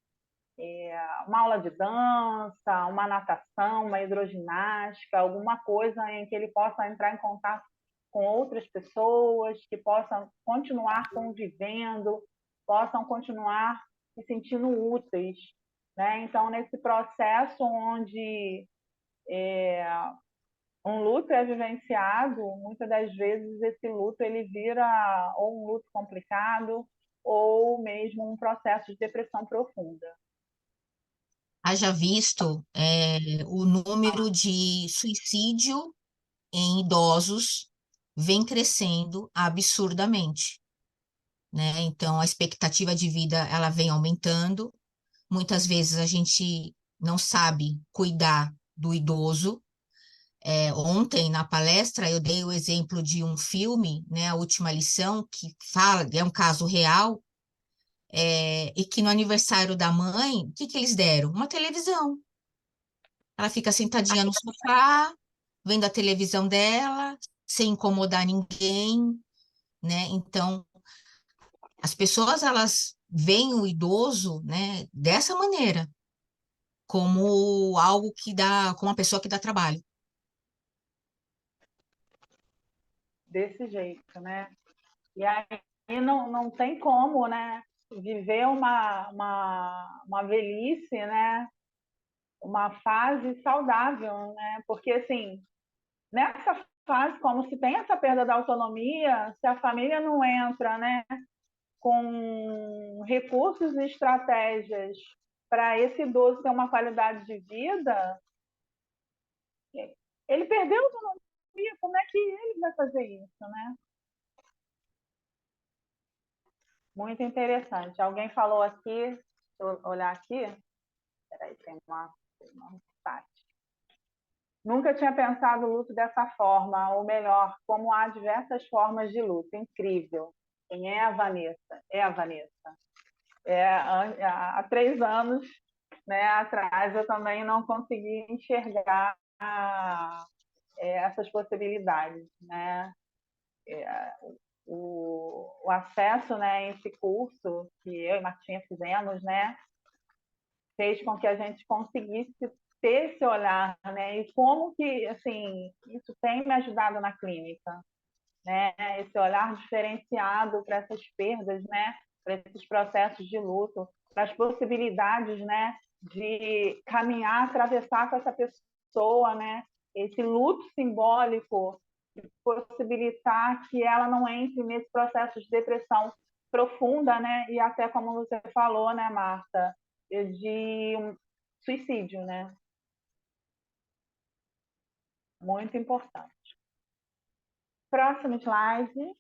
uma aula de dança, uma natação, uma hidroginástica, alguma coisa em que ele possa entrar em contato com outras pessoas, que possam continuar convivendo, possam continuar se sentindo úteis, né? Então, nesse processo onde um luto é vivenciado, muitas das vezes esse luto ele vira ou um luto complicado ou mesmo um processo de depressão profunda. Haja visto o número de suicídio em idosos vem crescendo absurdamente, né? Então, a expectativa de vida ela vem aumentando. Muitas vezes a gente não sabe cuidar do idoso. Ontem, na palestra, eu dei o exemplo de um filme, né, A Última Lição, que fala, é um caso real, e que no aniversário da mãe, o que que eles deram? Uma televisão. Ela fica sentadinha no sofá, vendo a televisão dela, sem incomodar ninguém, né? Então, as pessoas, elas veem o idoso, né, dessa maneira, como algo que dá, como uma pessoa que dá trabalho. Desse jeito, né? E aí não tem como, né? Viver uma velhice, né? Uma fase saudável, né? Porque, assim, nessa fase, como se tem essa perda da autonomia, se a família não entra, né, com recursos e estratégias para esse idoso ter uma qualidade de vida, ele perdeu a autonomia, como é que ele vai fazer isso, né? Muito interessante. Alguém falou aqui, deixa eu olhar aqui, peraí, tem uma parte. Nunca tinha pensado o luto dessa forma, ou melhor, como há diversas formas de luto. Incrível. Quem é a Vanessa? É a Vanessa. Há 3 anos, né, atrás eu também não consegui enxergar essas possibilidades, né? O acesso, né, a esse curso que eu e Martinha fizemos, né, fez com que a gente conseguisse ter esse olhar, né? E como que, assim, isso tem me ajudado na clínica, né? Esse olhar diferenciado para essas perdas, né? Para esses processos de luto, para as possibilidades, né? De caminhar, atravessar com essa pessoa, né? Esse luto simbólico, de possibilitar que ela não entre nesse processo de depressão profunda, né? E até como você falou, né, Marta, de suicídio, né? Muito importante. Próximo slide.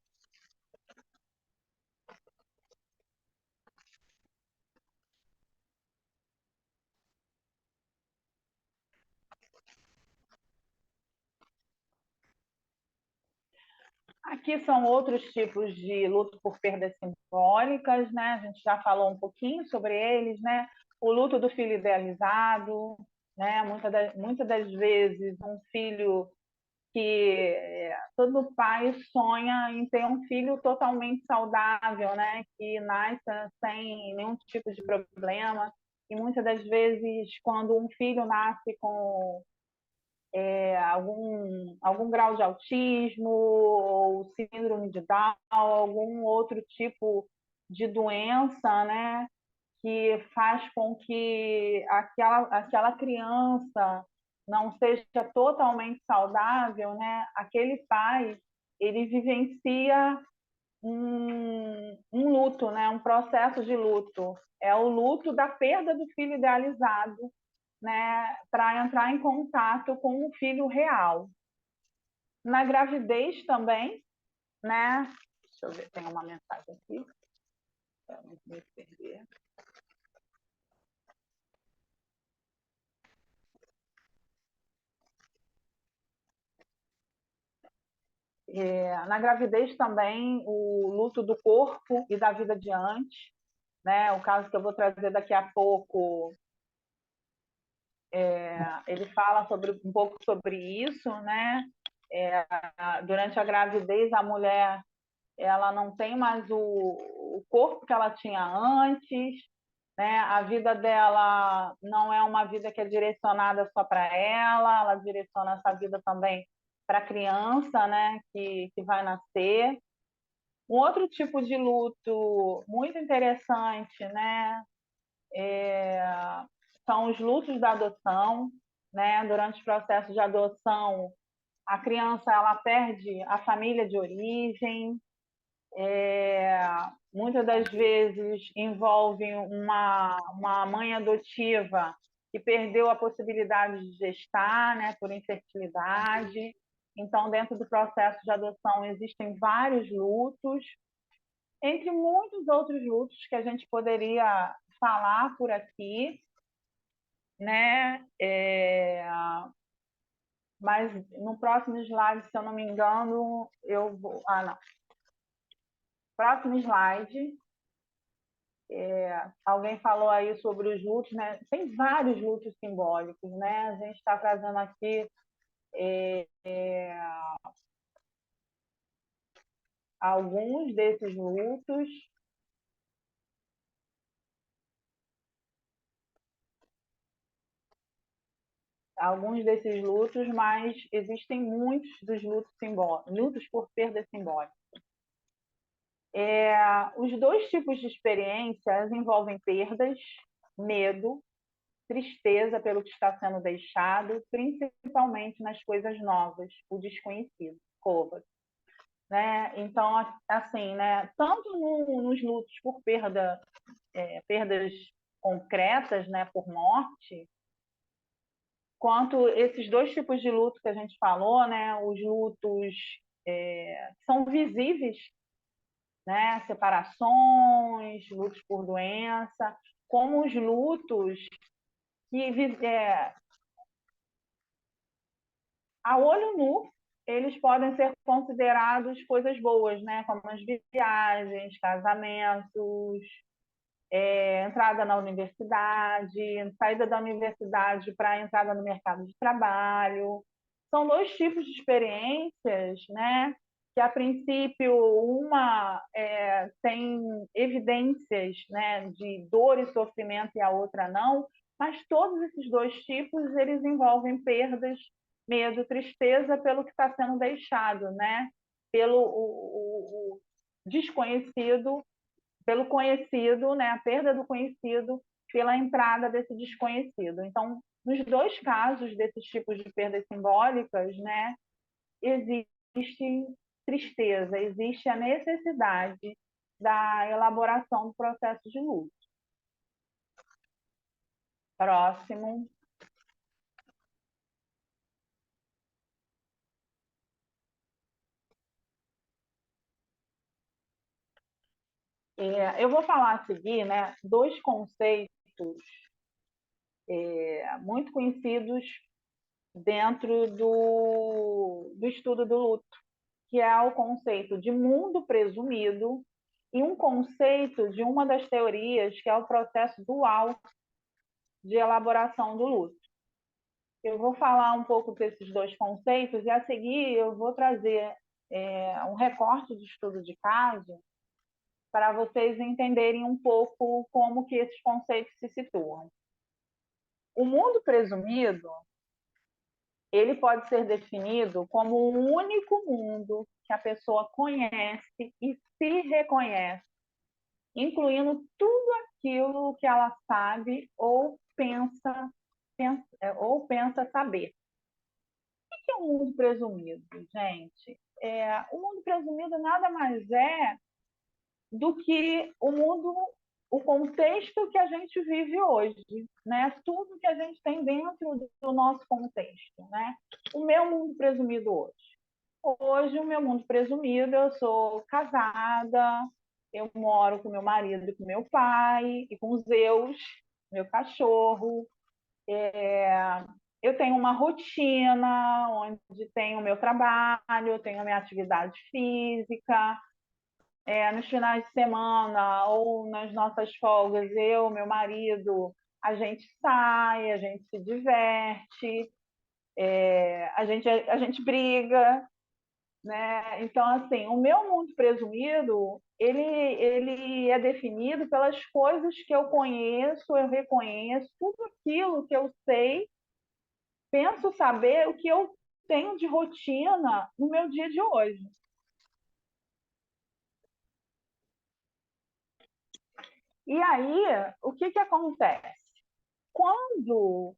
Aqui são outros tipos de luto por perdas simbólicas, né? A gente já falou um pouquinho sobre eles, né? O luto do filho idealizado, né? Muitas das vezes um filho que todo pai sonha em ter um filho totalmente saudável, né? Que nasça sem nenhum tipo de problema. E muitas das vezes, quando um filho nasce com algum grau de autismo ou síndrome de Down, algum outro tipo de doença, né, que faz com que aquela criança não seja totalmente saudável, né, aquele pai ele vivencia um luto, né, um processo de luto. É o luto da perda do filho idealizado, né, para entrar em contato com o filho real. Na gravidez também, né? Deixa eu ver, tem uma mensagem aqui. Para não me perder. Na gravidez também, o luto do corpo e da vida adiante, né? O caso que eu vou trazer daqui a pouco, ele fala um pouco sobre isso, né? Durante a gravidez, a mulher ela não tem mais o corpo que ela tinha antes, né? A vida dela não é uma vida que é direcionada só para ela direciona essa vida também para a criança, né? Que vai nascer. Um outro tipo de luto muito interessante, né? são os lutos da adoção, né? Durante o processo de adoção, a criança ela perde a família de origem, muitas das vezes envolve uma mãe adotiva que perdeu a possibilidade de gestar, né, por infertilidade. Então, dentro do processo de adoção, existem vários lutos, entre muitos outros lutos que a gente poderia falar por aqui, né? Mas no próximo slide, se eu não me engano, eu vou... Ah, não. Próximo slide. Alguém falou aí sobre os lutos, né? Tem vários lutos simbólicos, né? A gente está trazendo aqui alguns desses lutos. Mas existem muitos dos lutos simbólicos, lutos por perda simbólica. Os dois tipos de experiências envolvem perdas, medo, tristeza pelo que está sendo deixado, principalmente nas coisas novas, o desconhecido, covas. Né? Então, assim, né? Tanto nos lutos por perdas concretas, né? Por morte, quanto esses dois tipos de luto que a gente falou, né? Os lutos são visíveis, né? Separações, lutos por doença, como os lutos que a olho nu eles podem ser considerados coisas boas, né? Como as viagens, casamentos, entrada na universidade, saída da universidade para entrada no mercado de trabalho. São dois tipos de experiências, né? Que, a princípio, uma tem evidências, né, de dor e sofrimento e a outra não, mas todos esses dois tipos eles envolvem perdas, medo, tristeza pelo que está sendo deixado, né? Pelo o desconhecido, pelo conhecido, né? A perda do conhecido pela entrada desse desconhecido. Então, nos dois casos desses tipos de perdas simbólicas, né, existe tristeza, existe a necessidade da elaboração do processo de luto. Próximo. Eu vou falar a seguir, né, dois conceitos muito conhecidos dentro do estudo do luto, que é o conceito de mundo presumido e um conceito de uma das teorias, que é o processo dual de elaboração do luto. Eu vou falar um pouco desses dois conceitos e, a seguir, eu vou trazer um recorte de estudo de caso para vocês entenderem um pouco como que esses conceitos se situam. O mundo presumido, ele pode ser definido como o único mundo que a pessoa conhece e se reconhece, incluindo tudo aquilo que ela sabe ou pensa saber. O que é o mundo presumido, gente? O mundo presumido nada mais é do que o contexto que a gente vive hoje, né? Tudo que a gente tem dentro do nosso contexto, né? O meu mundo presumido hoje. Hoje, o meu mundo presumido, eu sou casada, eu moro com meu marido e com meu pai, e com Zeus, meu cachorro. Eu tenho uma rotina onde tenho o meu trabalho, eu tenho a minha atividade física, nos finais de semana ou nas nossas folgas, eu, meu marido, a gente sai, a gente se diverte, a gente briga, né? Então, assim, o meu mundo presumido, ele é definido pelas coisas que eu conheço, eu reconheço, tudo aquilo que eu sei, penso saber, o que eu tenho de rotina no meu dia de hoje. E aí, o que acontece? Quando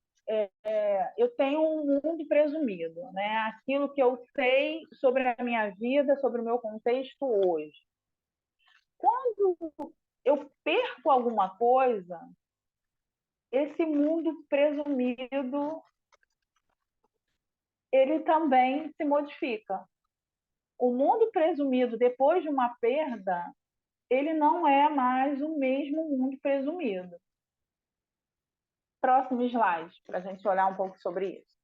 eu tenho um mundo presumido, né? Aquilo que eu sei sobre a minha vida, sobre o meu contexto hoje. Quando eu perco alguma coisa, esse mundo presumido, ele também se modifica. O mundo presumido depois de uma perda, ele não é mais o mesmo mundo presumido. Próximo slide, para a gente olhar um pouco sobre isso.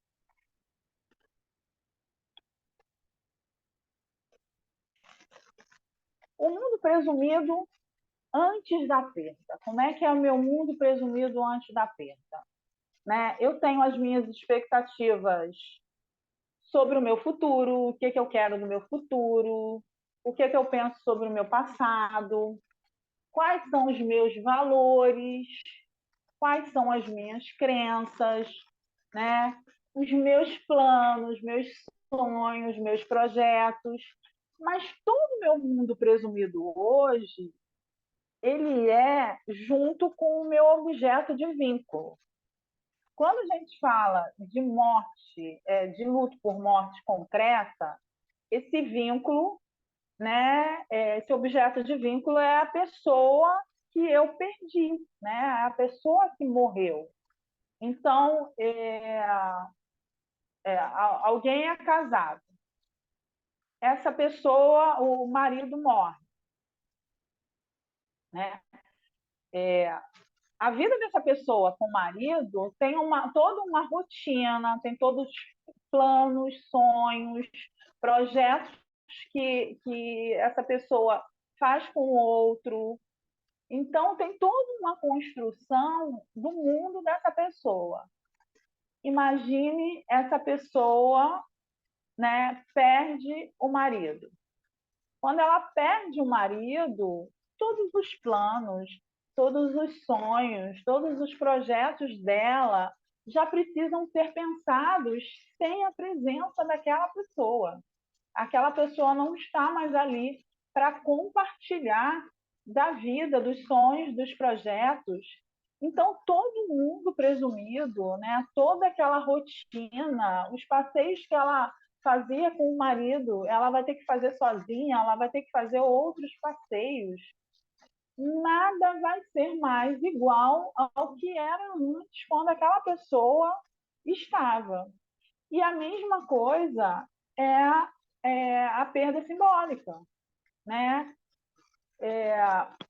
O mundo presumido antes da perda. Como é que é o meu mundo presumido antes da perda? Né? Eu tenho as minhas expectativas sobre o meu futuro, o que eu quero do meu futuro, o que eu penso sobre o meu passado, quais são os meus valores, quais são as minhas crenças, né? Os meus planos, meus sonhos, meus projetos. Mas todo o meu mundo presumido hoje, ele é junto com o meu objeto de vínculo. Quando a gente fala de morte, de luto por morte concreta, esse vínculo, né, esse objeto de vínculo é a pessoa que eu perdi, né, a pessoa que morreu. Então, alguém é casado, essa pessoa, o marido morre, né? A vida dessa pessoa com o marido tem toda uma rotina, tem todos os planos, sonhos, projetos que essa pessoa faz com o outro. Então, tem toda uma construção do mundo dessa pessoa. Imagine essa pessoa, né, perde o marido. Quando ela perde o marido, todos os planos, todos os sonhos, todos os projetos dela já precisam ser pensados sem a presença daquela pessoa. Aquela pessoa não está mais ali para compartilhar da vida, dos sonhos, dos projetos. Então, todo mundo presumido, né? Toda aquela rotina, os passeios que ela fazia com o marido, ela vai ter que fazer sozinha, ela vai ter que fazer outros passeios. Nada vai ser mais igual ao que era antes, quando aquela pessoa estava. E a mesma coisa a perda simbólica, né?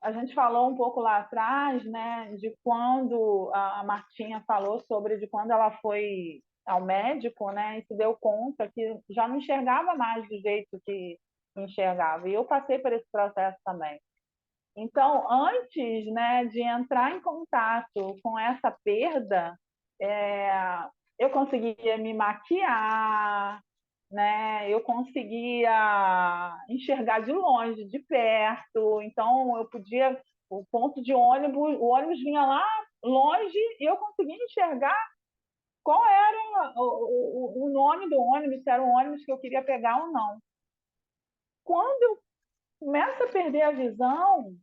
A gente falou um pouco lá atrás, né, de quando a Martinha falou sobre de quando ela foi ao médico, né, e se deu conta que já não enxergava mais do jeito que enxergava. E eu passei por esse processo também. Então, antes, né, de entrar em contato com essa perda, é, eu conseguia me maquiar, né? Eu conseguia enxergar de longe, de perto. Então, eu podia, o ponto de ônibus, o ônibus vinha lá longe e eu conseguia enxergar qual era o nome do ônibus, se era um ônibus que eu queria pegar ou não. Quando eu começo a perder a visão,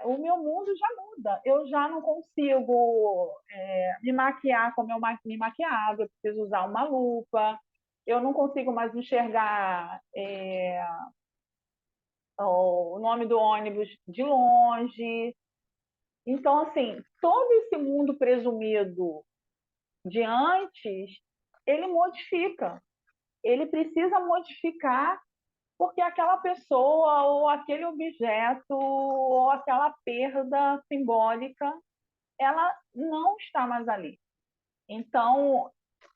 o meu mundo já muda. Eu já não consigo me maquiar como eu me maquiava, eu preciso usar uma lupa, eu não consigo mais enxergar o nome do ônibus de longe. Então, assim, todo esse mundo presumido de antes, ele modifica. Ele precisa modificar porque aquela pessoa ou aquele objeto ou aquela perda simbólica, ela não está mais ali. Então,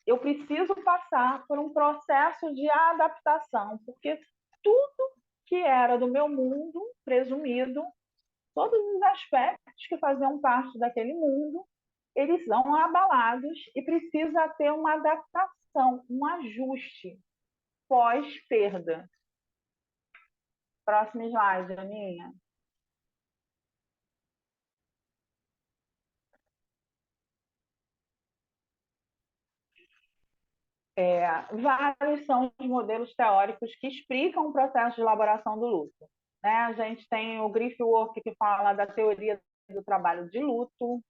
eu preciso passar por um processo de adaptação, porque tudo que era do meu mundo presumido, todos os aspectos que faziam parte daquele mundo, eles são abalados e precisa ter uma adaptação, um ajuste pós-perda. Próximo slide, Aninha. Vários são os modelos teóricos que explicam o processo de elaboração do luto. né? A gente tem o Griffith que fala da teoria do trabalho de luto,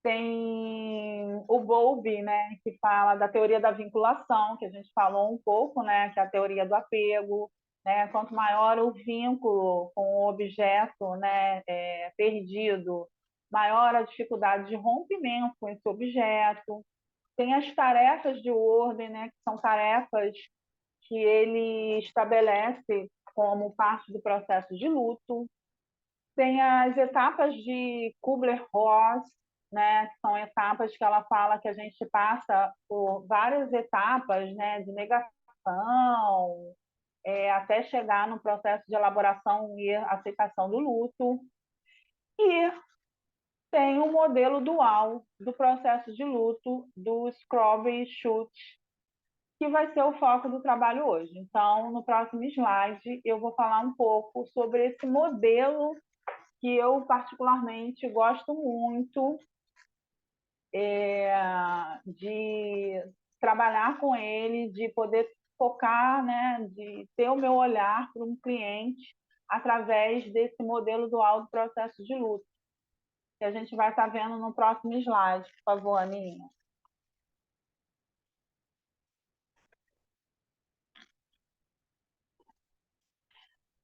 tem o Bowlby, né, que fala da teoria da vinculação, que a gente falou um pouco, né, que é a teoria do apego, né? Quanto maior o vínculo com o objeto, né, perdido, maior a dificuldade de rompimento com esse objeto. Tem as tarefas de ordem, né, que são tarefas que ele estabelece como parte do processo de luto. Tem as etapas de Kubler-Ross, né, que são etapas que ela fala que a gente passa por várias etapas, né, de negação, até chegar no processo de elaboração e aceitação do luto. E tem o modelo dual do processo de luto do Scrooge e Schultz, que vai ser o foco do trabalho hoje. Então, no próximo slide, eu vou falar um pouco sobre esse modelo que eu particularmente gosto muito de trabalhar com ele, de poder focar, né, de ter o meu olhar para um cliente através desse modelo dual do processo de luto, que a gente vai estar vendo no próximo slide. Por favor, Aninha.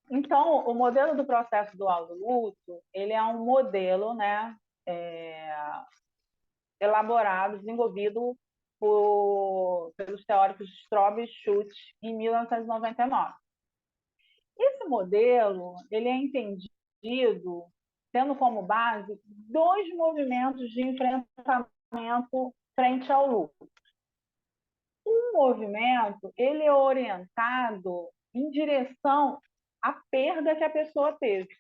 Então, o modelo do processo dual do luto, ele é um modelo, né, elaborado, desenvolvido pelos teóricos Strobe e Schultz em 1999. Esse modelo ele é entendido tendo como base dois movimentos de enfrentamento frente ao luto. Um movimento ele é orientado em direção à perda que a pessoa teve.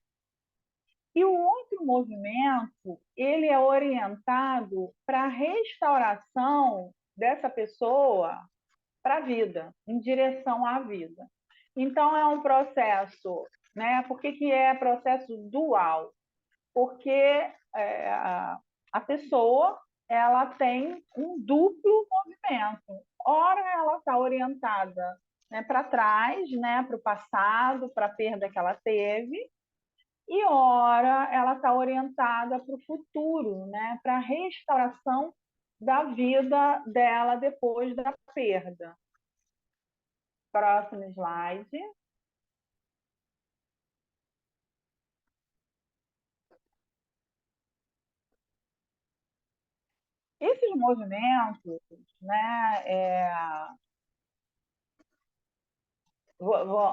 E o outro movimento, ele é orientado para a restauração dessa pessoa para a vida, em direção à vida. Então, é um processo, né? Por que é processo dual? Porque a pessoa ela tem um duplo movimento. Ora, ela está orientada, né, para trás, né, para o passado, para a perda que ela teve, e ora ela está orientada para o futuro, né? Para a restauração da vida dela depois da perda. Próximo slide. Esses movimentos, né?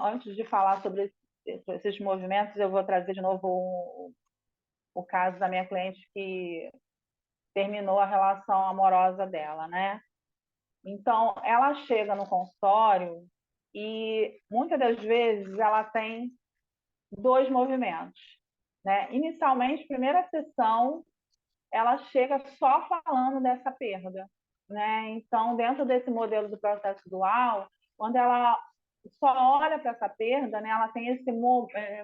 Antes de falar sobre esses movimentos, eu vou trazer de novo o caso da minha cliente que terminou a relação amorosa dela, né? Então, ela chega no consultório e muitas das vezes ela tem dois movimentos, né? Inicialmente, primeira sessão, ela chega só falando dessa perda, né? Então, dentro desse modelo do processo dual, quando ela só olha para essa perda, né, ela tem esse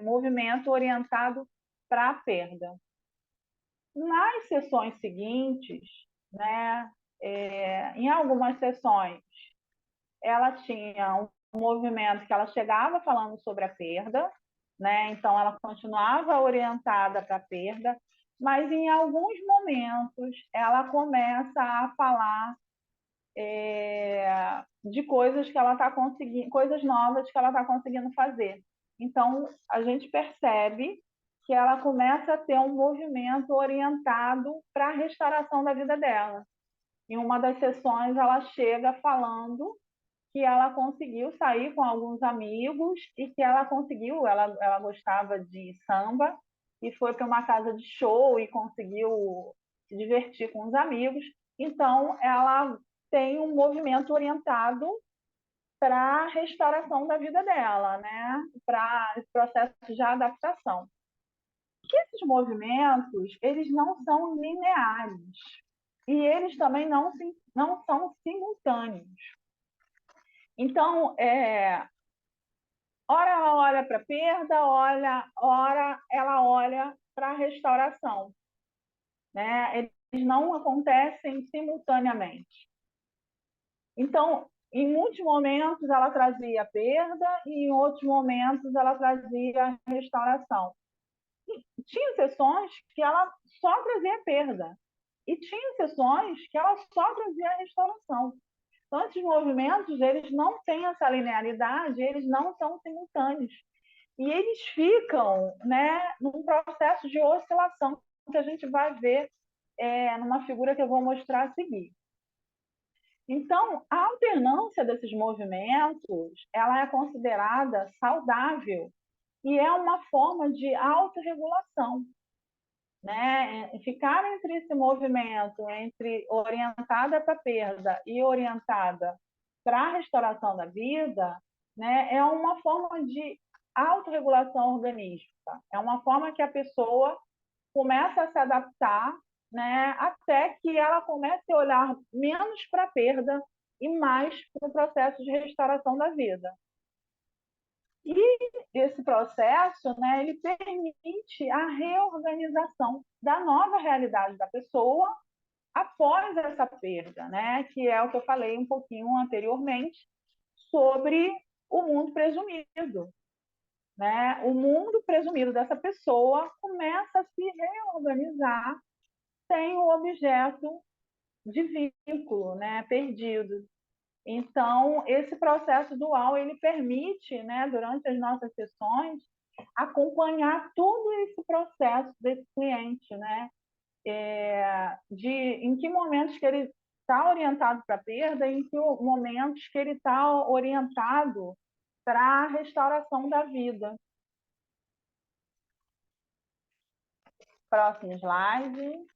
movimento orientado para a perda. Nas sessões seguintes, né, em algumas sessões, ela tinha um movimento que ela chegava falando sobre a perda, né? Então ela continuava orientada para a perda, mas em alguns momentos ela começa a falar de coisas que ela está conseguindo, coisas novas que ela está conseguindo fazer. Então a gente percebe que ela começa a ter um movimento orientado para a restauração da vida dela. Em uma das sessões ela chega falando que ela conseguiu sair com alguns amigos e que ela conseguiu, ela gostava de samba e foi para uma casa de show e conseguiu se divertir com os amigos. Então, ela tem um movimento orientado para a restauração da vida dela, né? Para esse processo de adaptação. Que esses movimentos, eles não são lineares e eles também não são simultâneos. Então, ora ela olha para a perda, ora ela olha para a restauração, né? Eles não acontecem simultaneamente. Então, Em muitos momentos ela trazia perda e em outros momentos ela trazia restauração. E tinha sessões que ela só trazia perda e tinha sessões que ela só trazia restauração. Então, esses movimentos, eles não têm essa linearidade, eles não são simultâneos. E eles ficam, né, num processo de oscilação que a gente vai ver numa figura que eu vou mostrar a seguir. Então, a alternância desses movimentos, ela é considerada saudável e é uma forma de autorregulação, né? Ficar entre esse movimento, entre orientada para a perda e orientada para a restauração da vida, né, é uma forma de autorregulação organística. É uma forma que a pessoa começa a se adaptar, né, até que ela comece a olhar menos para a perda e mais para o processo de restauração da vida. E esse processo, né, ele permite a reorganização da nova realidade da pessoa após essa perda, né, que é o que eu falei um pouquinho anteriormente sobre o mundo presumido. Né? O mundo presumido dessa pessoa começa a se reorganizar sem o objeto de vínculo, né, perdido. Então, esse processo dual, ele permite, né, durante as nossas sessões, acompanhar todo esse processo desse cliente, né? Em que momentos que ele está orientado para a perda e em que momentos que ele está orientado para a restauração da vida. Próximo slide.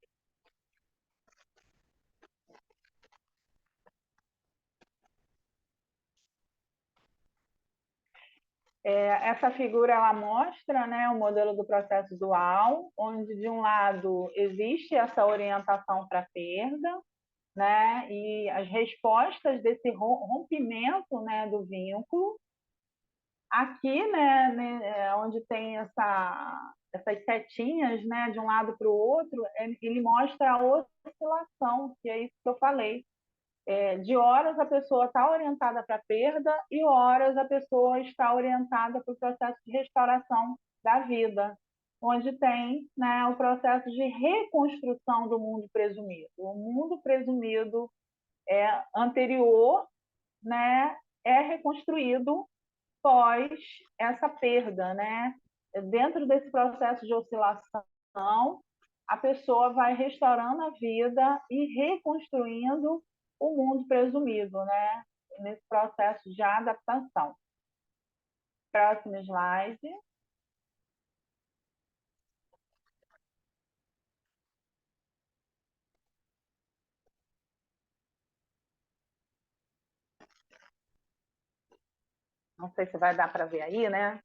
Essa figura ela mostra, né, o modelo do processo dual, onde de um lado existe essa orientação para a perda, né, e as respostas desse rompimento, né, do vínculo. Aqui, né, onde tem essas setinhas, né, de um lado para o outro, ele mostra a oscilação, que é isso que eu falei. De horas a pessoa está orientada para a perda e horas a pessoa está orientada para o processo de restauração da vida, onde tem, né, o processo de reconstrução do mundo presumido. O mundo presumido anterior, né, é reconstruído pós essa perda, né? Dentro desse processo de oscilação, a pessoa vai restaurando a vida e reconstruindo o mundo presumido, né? Nesse processo de adaptação. Próximo slide. Não sei se vai dar para ver aí, né?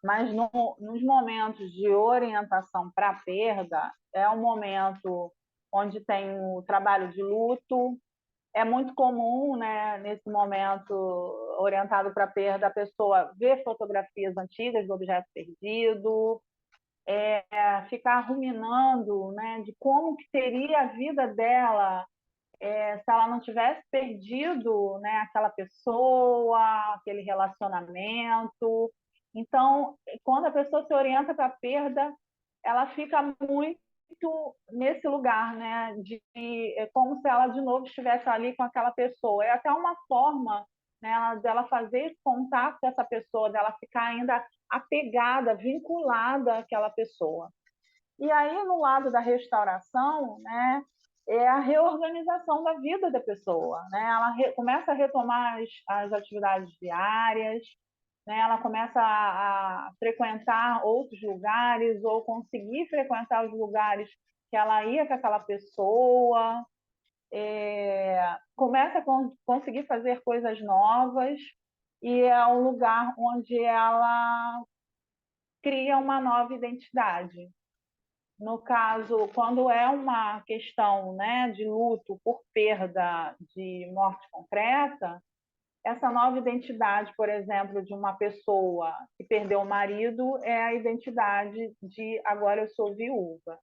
Mas nos momentos de orientação para a perda, é um momento onde tem o trabalho de luto. É muito comum, né, nesse momento orientado para a perda, a pessoa ver fotografias antigas do objeto perdido, ficar ruminando, né, de como que seria a vida dela se ela não tivesse perdido, né, aquela pessoa, aquele relacionamento. Então, quando a pessoa se orienta para a perda, ela fica muito nesse lugar, né, como se ela de novo estivesse ali com aquela pessoa. É até uma forma, né, dela fazer esse contato com essa pessoa, dela ficar ainda apegada, vinculada àquela pessoa. E aí, no lado da restauração, né, é a reorganização da vida da pessoa. Né? Ela começa a retomar as atividades diárias, né? Ela começa a frequentar outros lugares ou conseguir frequentar os lugares que ela ia com aquela pessoa, começa a conseguir fazer coisas novas e é um lugar onde ela cria uma nova identidade. No caso, quando é uma questão, né, de luto por perda de morte concreta, essa nova identidade, por exemplo, de uma pessoa que perdeu o marido é a identidade de agora eu sou viúva.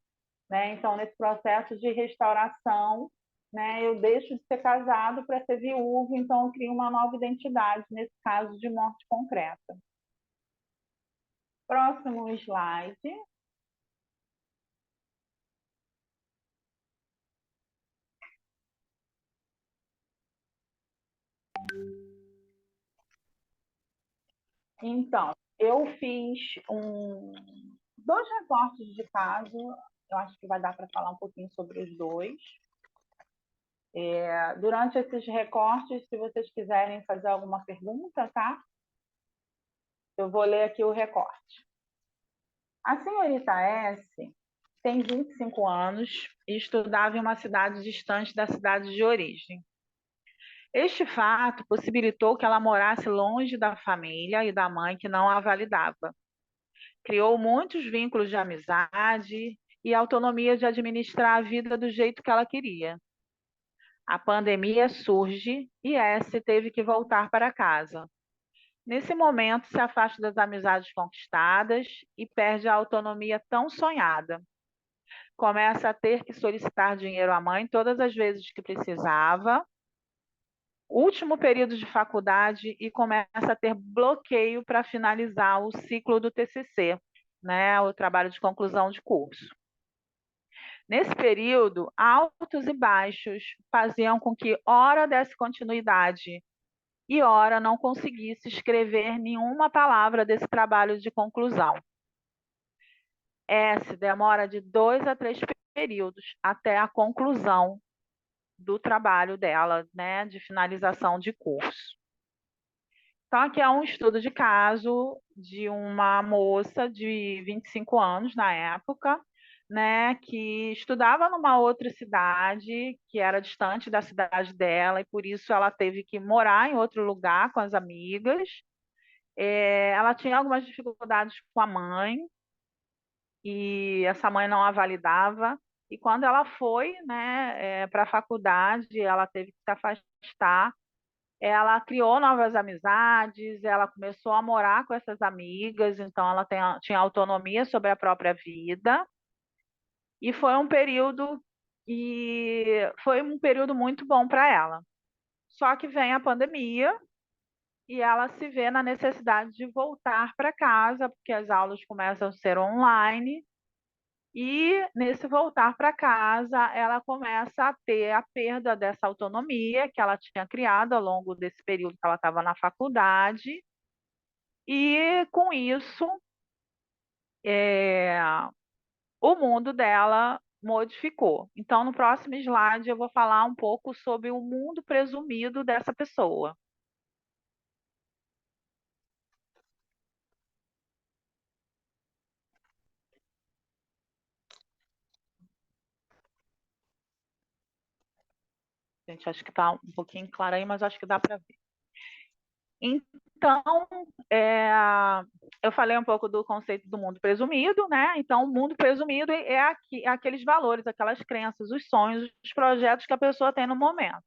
Né? Então, nesse processo de restauração, né, eu deixo de ser casado para ser viúvo, então eu crio uma nova identidade, nesse caso de morte concreta. Próximo slide. Então, eu fiz dois recortes de caso, eu acho que vai dar para falar um pouquinho sobre os dois. Durante esses recortes, se vocês quiserem fazer alguma pergunta, tá? Eu vou ler aqui o recorte. A senhorita S tem 25 anos e estudava em uma cidade distante da cidade de origem. Este fato possibilitou que ela morasse longe da família e da mãe que não a validava. Criou muitos vínculos de amizade e autonomia de administrar a vida do jeito que ela queria. A pandemia surge e S teve que voltar para casa. Nesse momento, se afasta das amizades conquistadas e perde a autonomia tão sonhada. Começa a ter que solicitar dinheiro à mãe todas as vezes que precisava. Último período de faculdade e começa a ter bloqueio para finalizar o ciclo do TCC, né, o trabalho de conclusão de curso. Nesse período, altos e baixos faziam com que ora desse continuidade e ora não conseguisse escrever nenhuma palavra desse trabalho de conclusão. S demora de 2 a 3 períodos até a conclusão do trabalho dela, né, de finalização de curso. Então, aqui é um estudo de caso de uma moça de 25 anos na época, né, que estudava numa outra cidade, que era distante da cidade dela, e por isso ela teve que morar em outro lugar com as amigas. Ela tinha algumas dificuldades com a mãe, e essa mãe não a validava. E quando ela foi, né, para a faculdade, ela teve que se afastar. Ela criou novas amizades, ela começou a morar com essas amigas, então ela tinha autonomia sobre a própria vida. E foi um período muito bom para ela. Só que vem a pandemia e ela se vê na necessidade de voltar para casa, porque as aulas começam a ser online. E nesse voltar para casa, ela começa a ter a perda dessa autonomia que ela tinha criado ao longo desse período que ela estava na faculdade. E com isso, é, o mundo dela modificou. Então, no próximo slide, eu vou falar um pouco sobre o mundo presumido dessa pessoa. Gente, acho que está um pouquinho claro aí, mas acho que dá para ver. Então, eu falei um pouco do conceito do mundo presumido, né? Então, o mundo presumido é aqueles valores, aquelas crenças, os sonhos, os projetos que a pessoa tem no momento.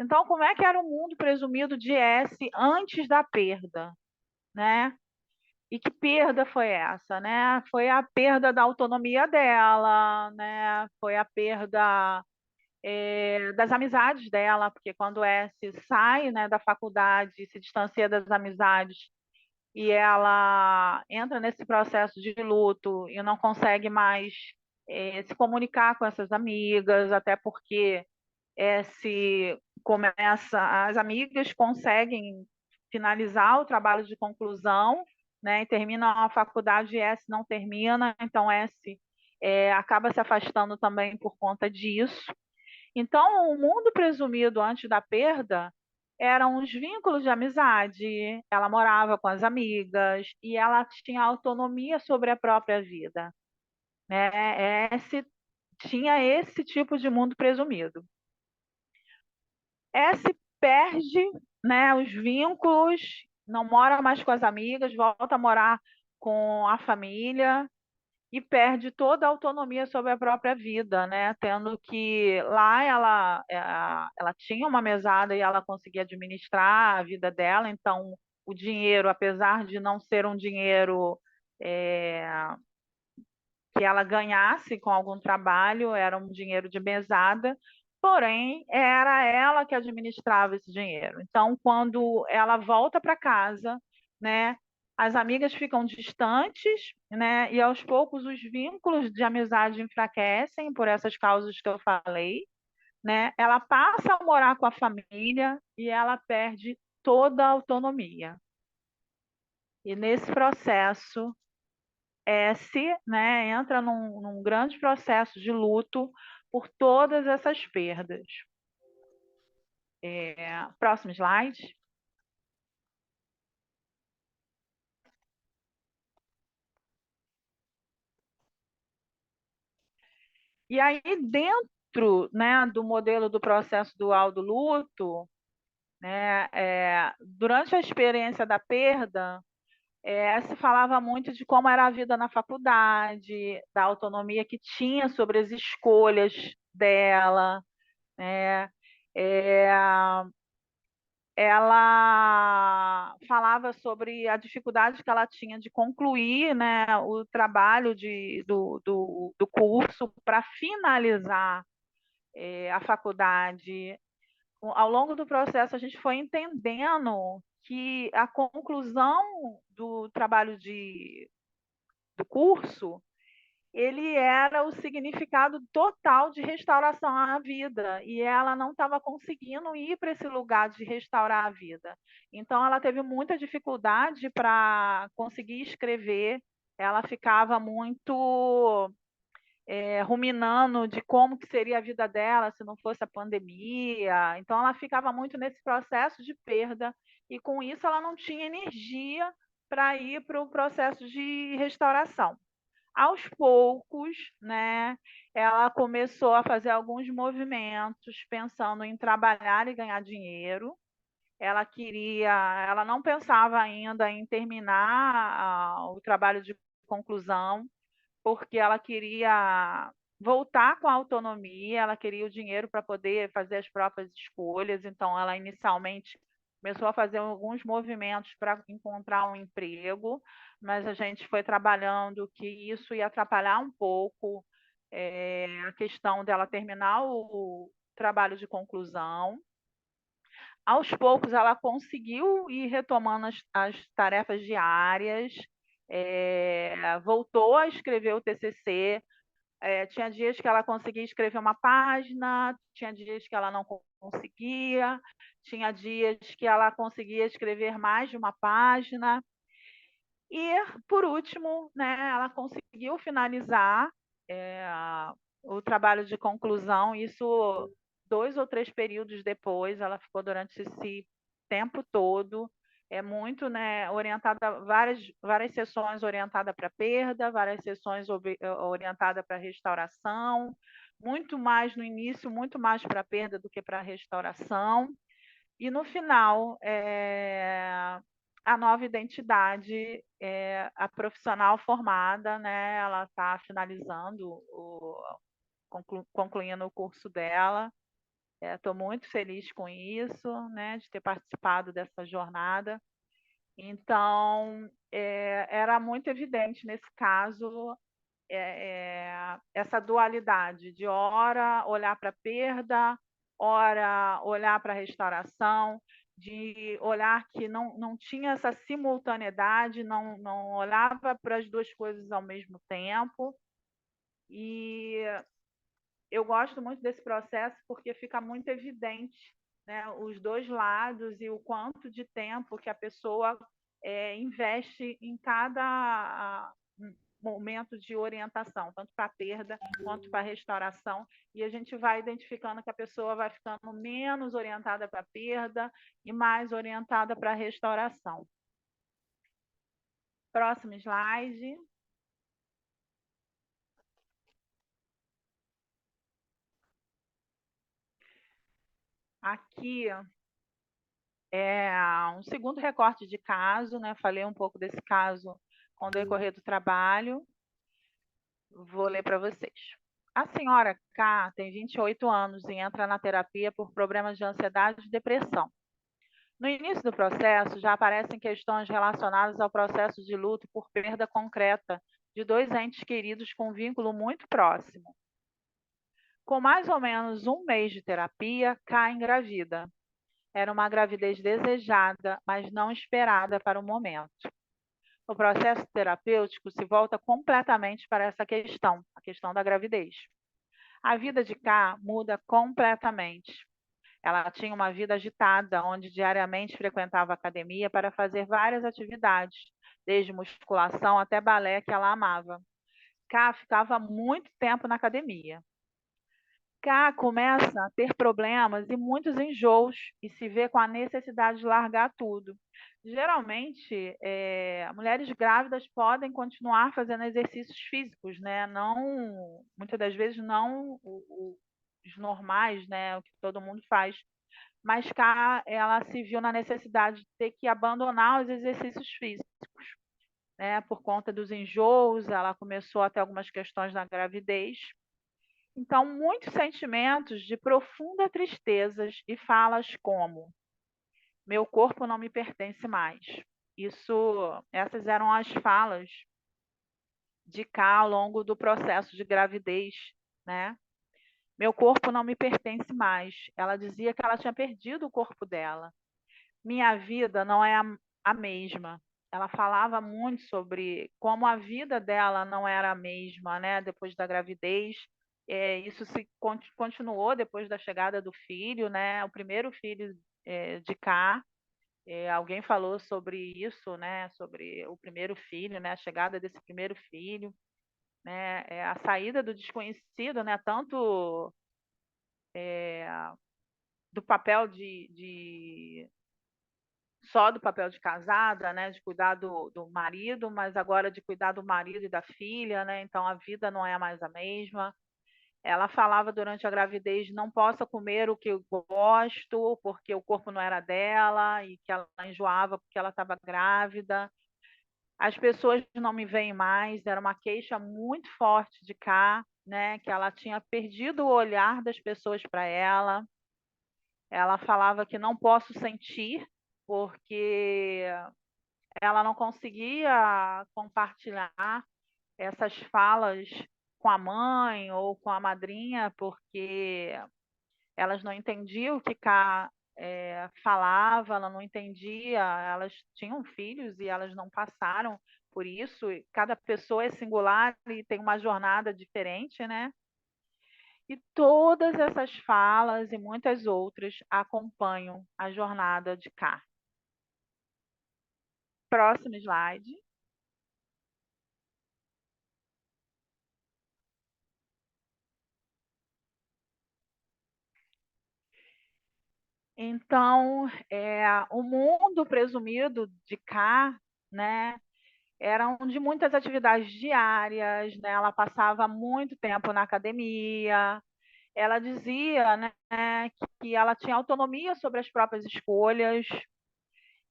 Então, como é que era o mundo presumido de S antes da perda, né? E que perda foi essa, né? Foi a perda da autonomia dela, né? Foi a perda das amizades dela, porque quando S sai, né, da faculdade, se distancia das amizades e ela entra nesse processo de luto e não consegue mais se comunicar com essas amigas, até porque se começa, as amigas conseguem finalizar o trabalho de conclusão, né, e terminam a faculdade e S não termina, então S acaba se afastando também por conta disso. Então, o mundo presumido antes da perda eram os vínculos de amizade, ela morava com as amigas e ela tinha autonomia sobre a própria vida, né? Tinha esse tipo de mundo presumido. S perde, né, os vínculos, não mora mais com as amigas, volta a morar com a família e perde toda a autonomia sobre a própria vida, né? Tendo que lá ela tinha uma mesada e ela conseguia administrar a vida dela, então o dinheiro, apesar de não ser um dinheiro é, que ela ganhasse com algum trabalho, era um dinheiro de mesada, porém, era ela que administrava esse dinheiro. Então, quando ela volta para casa, né, as amigas ficam distantes, né, e aos poucos os vínculos de amizade enfraquecem por essas causas que eu falei, né? Ela passa a morar com a família e ela perde toda a autonomia. E nesse processo, S, né, entra num grande processo de luto por todas essas perdas. Próximo slide. E aí, dentro, né, do modelo do processo dual do luto, né, durante a experiência da perda, se falava muito de como era a vida na faculdade, da autonomia que tinha sobre as escolhas dela, né? É, ela falava sobre a dificuldade que ela tinha de concluir, né, o trabalho do curso para finalizar a faculdade. Ao longo do processo, a gente foi entendendo que a conclusão do trabalho do curso, ele era o significado total de restauração à vida, e ela não estava conseguindo ir para esse lugar de restaurar a vida. Então, ela teve muita dificuldade para conseguir escrever, ela ficava muito ruminando de como que seria a vida dela se não fosse a pandemia. Então, ela ficava muito nesse processo de perda, e com isso ela não tinha energia para ir para o processo de restauração. Aos poucos, né, ela começou a fazer alguns movimentos pensando em trabalhar e ganhar dinheiro. Ela não pensava ainda em terminar o trabalho de conclusão, porque ela queria voltar com a autonomia, ela queria o dinheiro para poder fazer as próprias escolhas. Então, ela inicialmente começou a fazer alguns movimentos para encontrar um emprego, mas a gente foi trabalhando que isso ia atrapalhar um pouco a questão dela terminar o trabalho de conclusão. Aos poucos, ela conseguiu ir retomando as tarefas diárias, voltou a escrever o TCC. Tinha dias que ela conseguia escrever uma página, tinha dias que ela não conseguia, tinha dias que ela conseguia escrever mais de uma página. E, por último, né, ela conseguiu finalizar o trabalho de conclusão, isso 2 ou 3 períodos depois. Ela ficou durante esse tempo todo, muito, né, orientada, várias sessões orientada para perda, várias sessões orientada para restauração, muito mais no início, muito mais para perda do que para restauração. E no final, a nova identidade, a profissional formada, né, ela está finalizando, concluindo o curso dela. Estou muito feliz com isso, né, de ter participado dessa jornada. Então, era muito evidente nesse caso essa dualidade de ora olhar para a perda, ora olhar para a restauração, de olhar que não tinha essa simultaneidade, não olhava para as duas coisas ao mesmo tempo. E eu gosto muito desse processo porque fica muito evidente, né, os dois lados e o quanto de tempo que a pessoa investe em cada momento de orientação, tanto para a perda quanto para a restauração. E a gente vai identificando que a pessoa vai ficando menos orientada para a perda e mais orientada para a restauração. Próximo slide. Aqui um segundo recorte de caso, né? Falei um pouco desse caso com o decorrer do trabalho. Vou ler para vocês. A senhora K tem 28 anos e entra na terapia por problemas de ansiedade e depressão. No início do processo, já aparecem questões relacionadas ao processo de luto por perda concreta de 2 entes queridos com vínculo muito próximo. Com mais ou menos um mês de terapia, K engravida. Era uma gravidez desejada, mas não esperada para o momento. O processo terapêutico se volta completamente para essa questão, a questão da gravidez. A vida de K muda completamente. Ela tinha uma vida agitada, onde diariamente frequentava a academia para fazer várias atividades, desde musculação até balé que ela amava. K ficava muito tempo na academia. K começa a ter problemas e muitos enjoos e se vê com a necessidade de largar tudo. Geralmente, mulheres grávidas podem continuar fazendo exercícios físicos, né? Não, muitas das vezes não os normais, né? O que todo mundo faz. Mas K, ela se viu na necessidade de ter que abandonar os exercícios físicos, né? Por conta dos enjoos, ela começou a ter algumas questões na gravidez. Então, muitos sentimentos de profunda tristezas e falas como: meu corpo não me pertence mais. Essas eram as falas de K ao longo do processo de gravidez, né? Meu corpo não me pertence mais. Ela dizia que ela tinha perdido o corpo dela. Minha vida não é a mesma. Ela falava muito sobre como a vida dela não era a mesma, né? Depois da gravidez. Isso se continuou depois da chegada do filho, né? O primeiro filho de K. Alguém falou sobre isso, né? Sobre o primeiro filho, né? A chegada desse primeiro filho, né? A saída do desconhecido, né? Tanto do papel só do papel de casada, né, de cuidar do marido, mas agora de cuidar do marido e da filha, né? Então a vida não é mais a mesma. Ela falava durante a gravidez: não posso comer o que eu gosto, porque o corpo não era dela, e que ela enjoava porque ela estava grávida. As pessoas não me veem mais, era uma queixa muito forte de Cá, né? Que ela tinha perdido o olhar das pessoas para ela. Ela falava que não posso sentir, porque ela não conseguia compartilhar essas falas com a mãe ou com a madrinha, porque elas não entendiam o que Cá falava, ela não entendia, elas tinham filhos e elas não passaram por isso. Cada pessoa é singular e tem uma jornada diferente, né? E todas essas falas e muitas outras acompanham a jornada de Cá. Próximo slide. Então, o mundo presumido de Cá, né, eram de muitas atividades diárias, né? Ela passava muito tempo na academia. Ela dizia, né, que ela tinha autonomia sobre as próprias escolhas.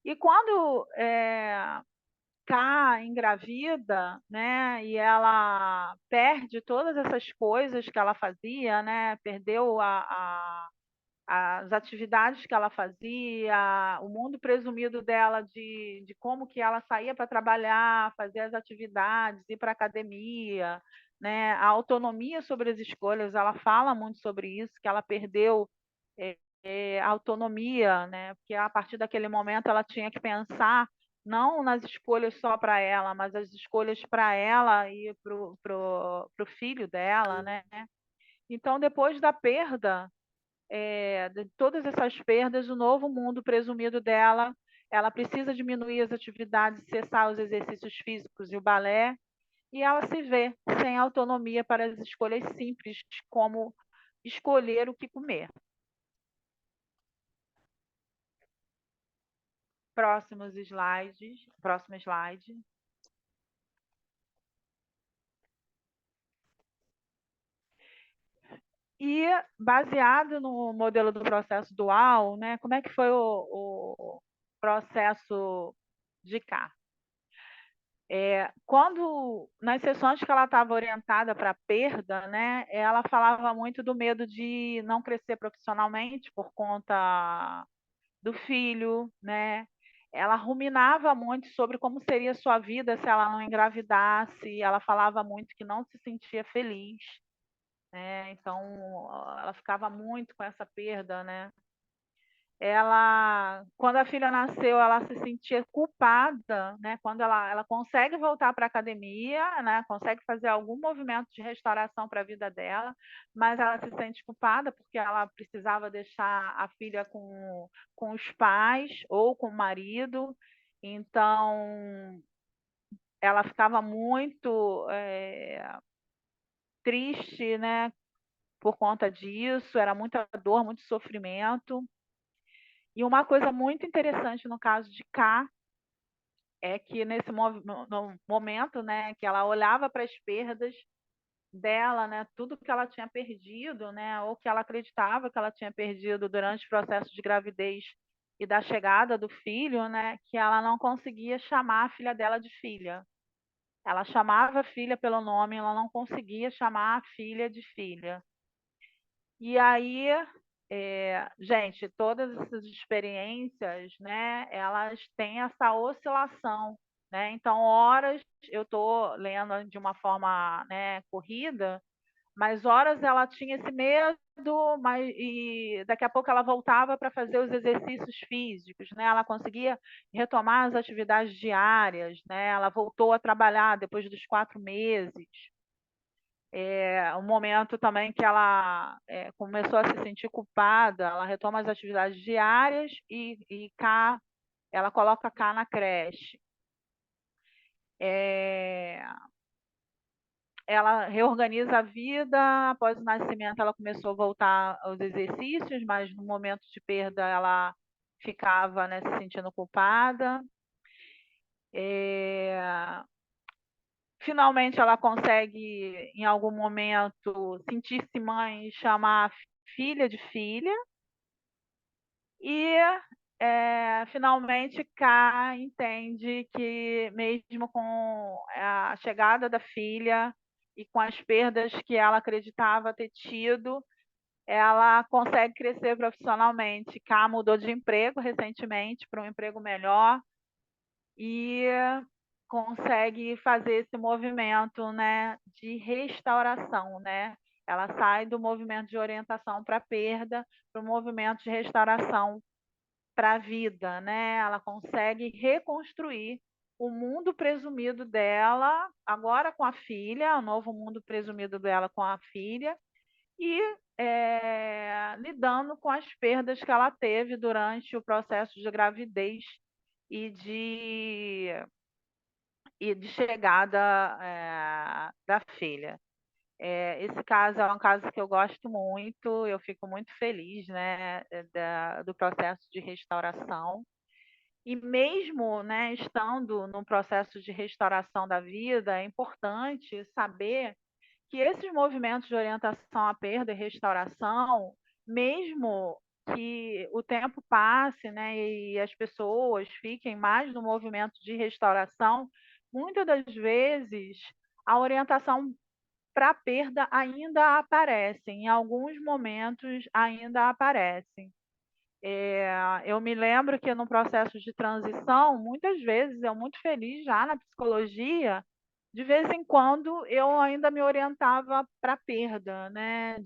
E quando Cá engravida, né, e ela perde todas essas coisas que ela fazia, né, perdeu as atividades que ela fazia, o mundo presumido dela de como que ela saía para trabalhar, fazer as atividades, ir para a academia, né? A autonomia sobre as escolhas, ela fala muito sobre isso, que ela perdeu a autonomia, né? Porque a partir daquele momento ela tinha que pensar não nas escolhas só para ela, mas as escolhas para ela e para o filho dela, né? Então, depois da perda de todas essas perdas, o novo mundo presumido dela, ela precisa diminuir as atividades, cessar os exercícios físicos e o balé, e ela se vê sem autonomia para as escolhas simples, como escolher o que comer. Próximo slide. E baseado no modelo do processo dual, né, como é que foi o processo de Cá? Quando nas sessões que ela estava orientada para perda, né, ela falava muito do medo de não crescer profissionalmente por conta do filho, né? Ela ruminava muito sobre como seria a sua vida se ela não engravidasse. Ela falava muito que não se sentia feliz, né? Então, ela ficava muito com essa perda, né? Ela, quando a filha nasceu, ela se sentia culpada, né? Quando ela consegue voltar para a academia, né? Consegue fazer algum movimento de restauração para a vida dela, mas ela se sente culpada porque ela precisava deixar a filha com os pais ou com o marido. Então, ela ficava muito triste, né? Por conta disso, era muita dor, muito sofrimento. E uma coisa muito interessante no caso de K é que nesse no momento, né, que ela olhava para as perdas dela, né, tudo que ela tinha perdido, né, ou que ela acreditava que ela tinha perdido durante o processo de gravidez e da chegada do filho, né, que ela não conseguia chamar a filha dela de filha. Ela chamava a filha pelo nome, ela não conseguia chamar a filha de filha. E aí, gente, todas essas experiências, né, elas têm essa oscilação, né? Então, horas eu estou lendo de uma forma, né, corrida, mas horas ela tinha esse medo, mas e daqui a pouco ela voltava para fazer os exercícios físicos, né? Ela conseguia retomar as atividades diárias, né? Ela voltou a trabalhar depois dos 4 meses. Um momento também que ela começou a se sentir culpada, ela retoma as atividades diárias e cá, ela coloca cá na creche. Ela reorganiza a vida, após o nascimento ela começou a voltar aos exercícios, mas no momento de perda ela ficava, né, se sentindo culpada. Finalmente ela consegue, em algum momento, sentir-se mãe e chamar a filha de filha. E finalmente Ká entende que mesmo com a chegada da filha e com as perdas que ela acreditava ter tido, ela consegue crescer profissionalmente. Ká mudou de emprego recentemente para um emprego melhor e consegue fazer esse movimento, né, de restauração, né? Ela sai do movimento de orientação para perda para o movimento de restauração para a vida, né? Ela consegue reconstruir o mundo presumido dela, agora com a filha, o novo mundo presumido dela com a filha, e lidando com as perdas que ela teve durante o processo de gravidez e de chegada da filha. Esse caso é um caso que eu gosto muito, eu fico muito feliz, né, do processo de restauração. E mesmo, né, estando no processo de restauração da vida, é importante saber que esses movimentos de orientação à perda e restauração, mesmo que o tempo passe, né, e as pessoas fiquem mais no movimento de restauração, muitas das vezes a orientação para a perda ainda aparece, em alguns momentos ainda aparecem. Eu me lembro que no processo de transição, muitas vezes, eu muito feliz já na psicologia, de vez em quando eu ainda me orientava para a perda, né?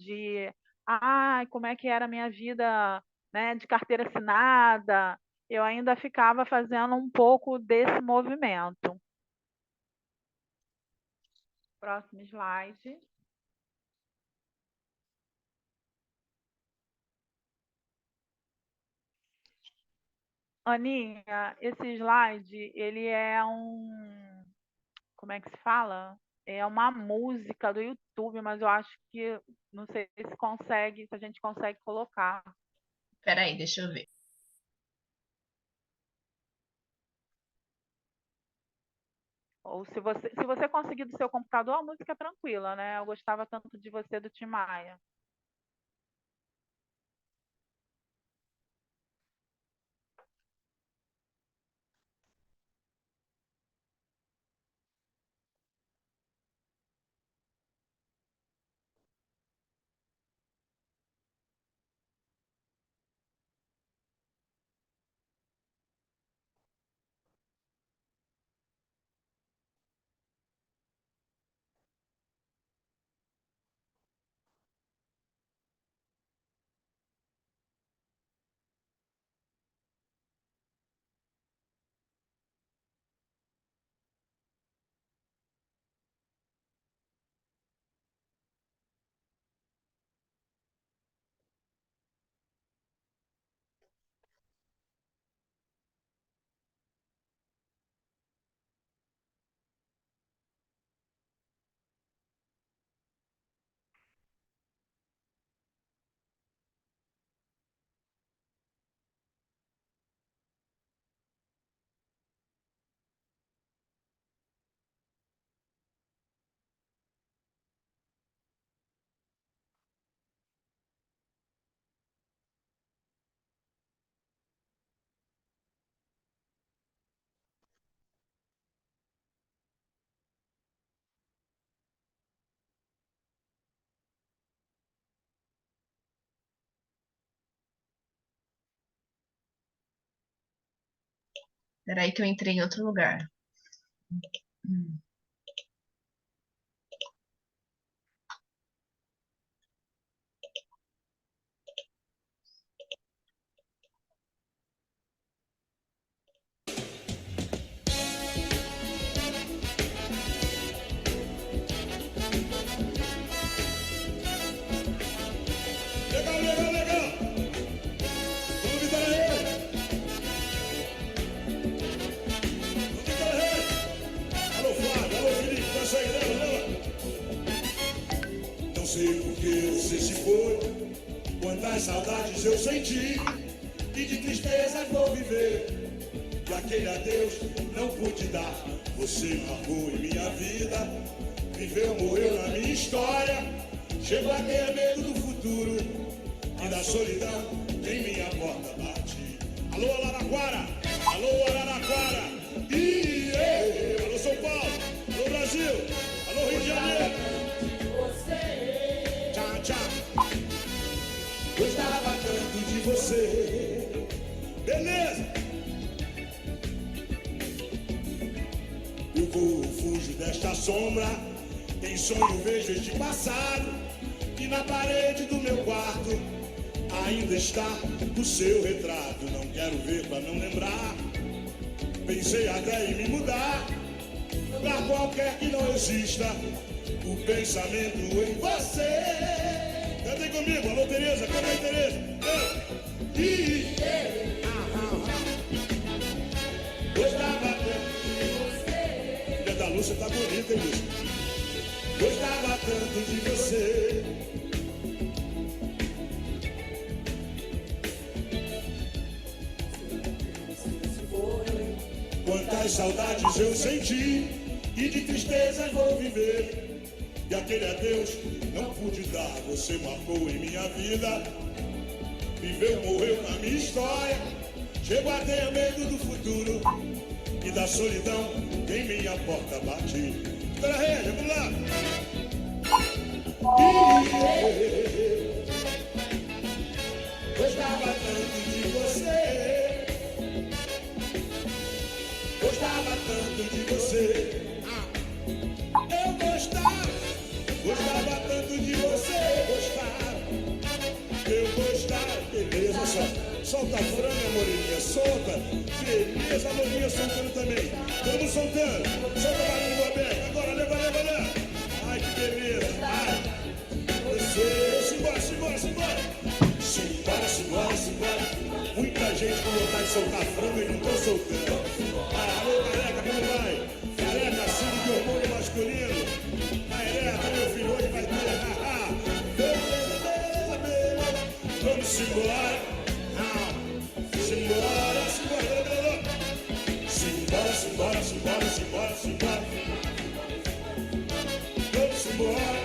Como é que era a minha vida, né, de carteira assinada. Eu ainda ficava fazendo um pouco desse movimento. Próximo slide. Aninha, esse slide, ele é como é que se fala? É uma música do YouTube, mas eu acho que não sei se a gente consegue colocar. Peraí, deixa eu ver. Ou se você conseguir do seu computador, a música é tranquila, né? Eu gostava tanto de você do Tim Maia. Peraí que eu entrei em outro lugar. Legal, legal, legal. Vamos Vitória Rei. Vamos Vitória Rei. Alô, Flávio, alô, Felipe, dança aí, leva. Não sei por que você se foi, quantas saudades eu senti, e de tristezas vou viver, e aquele adeus não pude dar. Você marcou em minha vida, viveu, morreu na minha história, chegou a ter medo do futuro e da solidão que em minha porta bate. Alô, Araraquara! Alô, Araraquara! Alô, São Paulo! Alô, Brasil! Alô, Rio de Janeiro! Tchau, tchau! Gostava tanto de você. Beleza! Eu vou, fujo desta sombra, em sonho vejo este passado, e na parede do meu quarto ainda está o seu retrato. Não quero ver pra não lembrar, pensei até em me mudar pra qualquer que não exista o pensamento em você. Cantem comigo, alô Tereza, canta aí Tereza. Gostava tanto de você. Filha da Lúcia tá bonita, hein, Lúcia? Gostava tanto de você. Quantas saudades eu senti, e de tristezas vou viver, e aquele adeus não pude dar. Você marcou em minha vida, viveu, morreu na minha história, chegou a ter medo do futuro e da solidão que em minha porta bate. Pera aí, vamos lá. Gostava tanto de você. Gostava tanto de você. Eu gostava tanto de você. Eu gostava. Beleza, solta a franga, Moreninha, solta. Beleza, a Lourinha soltando também. Todo mundo soltando. Solta a barulho do aberto. Agora, leva. Ai, que beleza. Ai. Você. Simbora. Muita gente com vontade de soltar franga e não tô soltando. Alô, careca, como vai? Careca, símbolo de hormônio masculino. Careca, meu filho, hoje vai ter. Beleza. Vamos embora. Simbora. Vamos embora. Bora.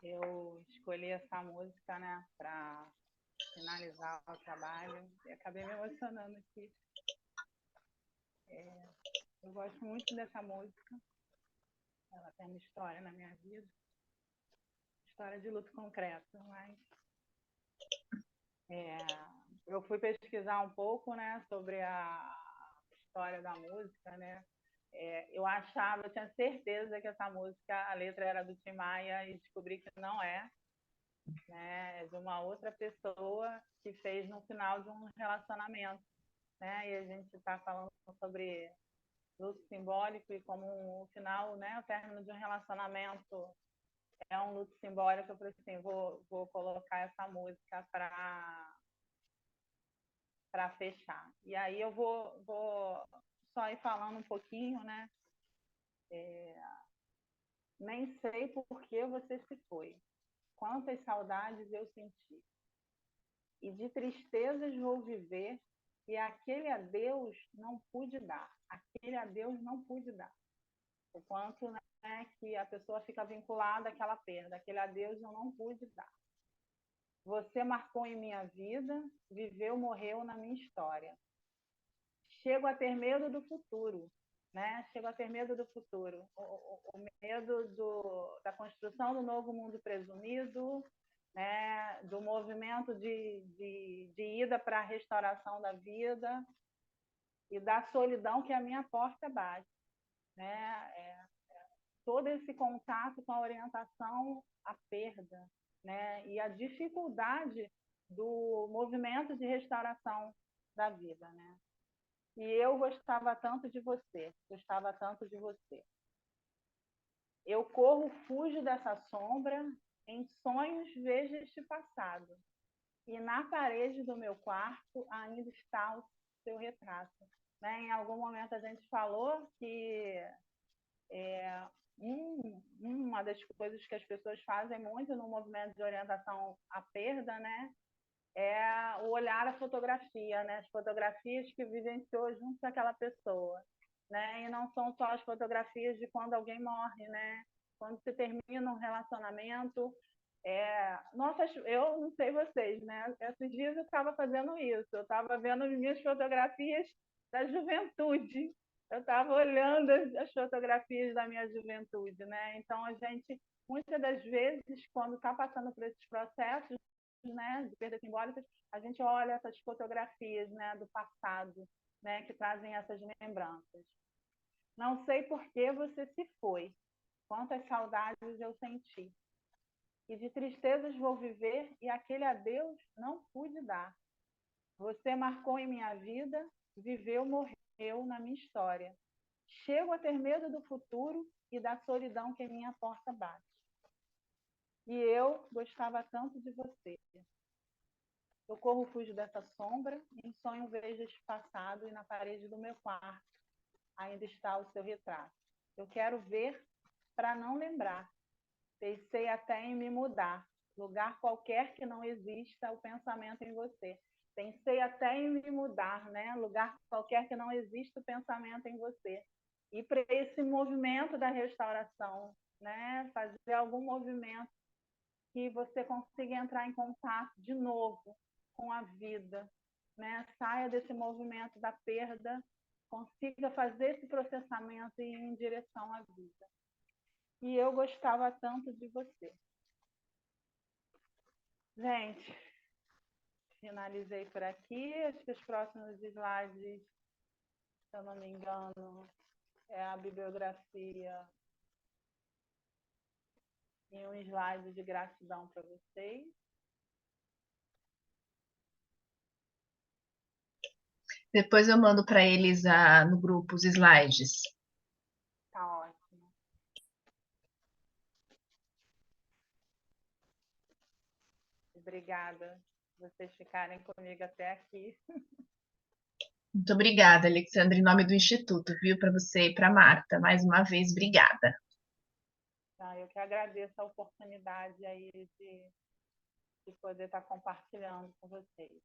Eu escolhi essa música, né, para finalizar o trabalho e acabei me emocionando aqui. Eu gosto muito dessa música. Ela tem uma história na minha vida, história de luto concreto, mas eu fui pesquisar um pouco, né, sobre a história da música, né. Eu tinha certeza que essa música, a letra era do Tim Maia, e descobri que não é, né, é de uma outra pessoa que fez no final de um relacionamento, né, e a gente está falando sobre luto simbólico e como o final, né, o término de um relacionamento é um luto simbólico. Eu falei assim, vou colocar essa música para fechar. E aí eu vou só ir falando um pouquinho, né? Nem sei por que você se foi, quantas saudades eu senti, e de tristezas vou viver, e aquele adeus não pude dar. O quanto, né, que a pessoa fica vinculada àquela perda, aquele adeus eu não pude dar. Você marcou em minha vida, viveu, morreu na minha história. Chego a ter medo do futuro, né? Chego a ter medo do futuro. O medo da construção do novo mundo presumido, né? Do movimento de ida para a restauração da vida e da solidão que a minha porta bate, né? Todo esse contato com a orientação à perda, né? E a dificuldade do movimento de restauração da vida, né? E eu gostava tanto de você, gostava tanto de você. Eu corro, fujo dessa sombra, em sonhos vejo este passado. E na parede do meu quarto ainda está o seu retrato. Né? Em algum momento a gente falou que uma das coisas que as pessoas fazem muito no movimento de orientação à perda, né, é o olhar à fotografia, né, as fotografias que vivenciou junto com aquela pessoa, né, e não são só as fotografias de quando alguém morre, né, quando se termina um relacionamento. Nossa, eu não sei vocês, né, esses dias eu estava fazendo isso, eu estava vendo minhas fotografias da juventude. Eu estava olhando as fotografias da minha juventude, né? Então, a gente, muitas das vezes, quando está passando por esses processos, né, de perda simbólica, a gente olha essas fotografias, né, do passado, né, que trazem essas lembranças. Não sei por que você se foi, quantas saudades eu senti. E de tristezas vou viver e aquele adeus não pude dar. Você marcou em minha vida, viveu, morreu na minha história. Chego a ter medo do futuro e da solidão que em minha porta bate. E eu gostava tanto de você. Eu corro, fujo dessa sombra, em sonho vejo este passado e na parede do meu quarto ainda está o seu retrato. Eu quero ver para não lembrar. Pensei até em me mudar. Lugar qualquer que não exista o pensamento em você. Pensei até em me mudar, né? Lugar qualquer que não exista o pensamento em você. E para esse movimento da restauração, né? Fazer algum movimento que você consiga entrar em contato de novo com a vida, né? Saia desse movimento da perda, consiga fazer esse processamento e ir em direção à vida. E eu gostava tanto de você. Gente, finalizei por aqui. Acho que os próximos slides, se eu não me engano, é a bibliografia e um slide de gratidão para vocês. Depois eu mando para eles no grupo os slides. Tá ótimo. Obrigada por vocês ficarem comigo até aqui. Muito obrigada, Alexandre, em nome do Instituto, viu? Para você e para a Marta. Mais uma vez, obrigada. Eu que agradeço a oportunidade aí de poder estar compartilhando com vocês.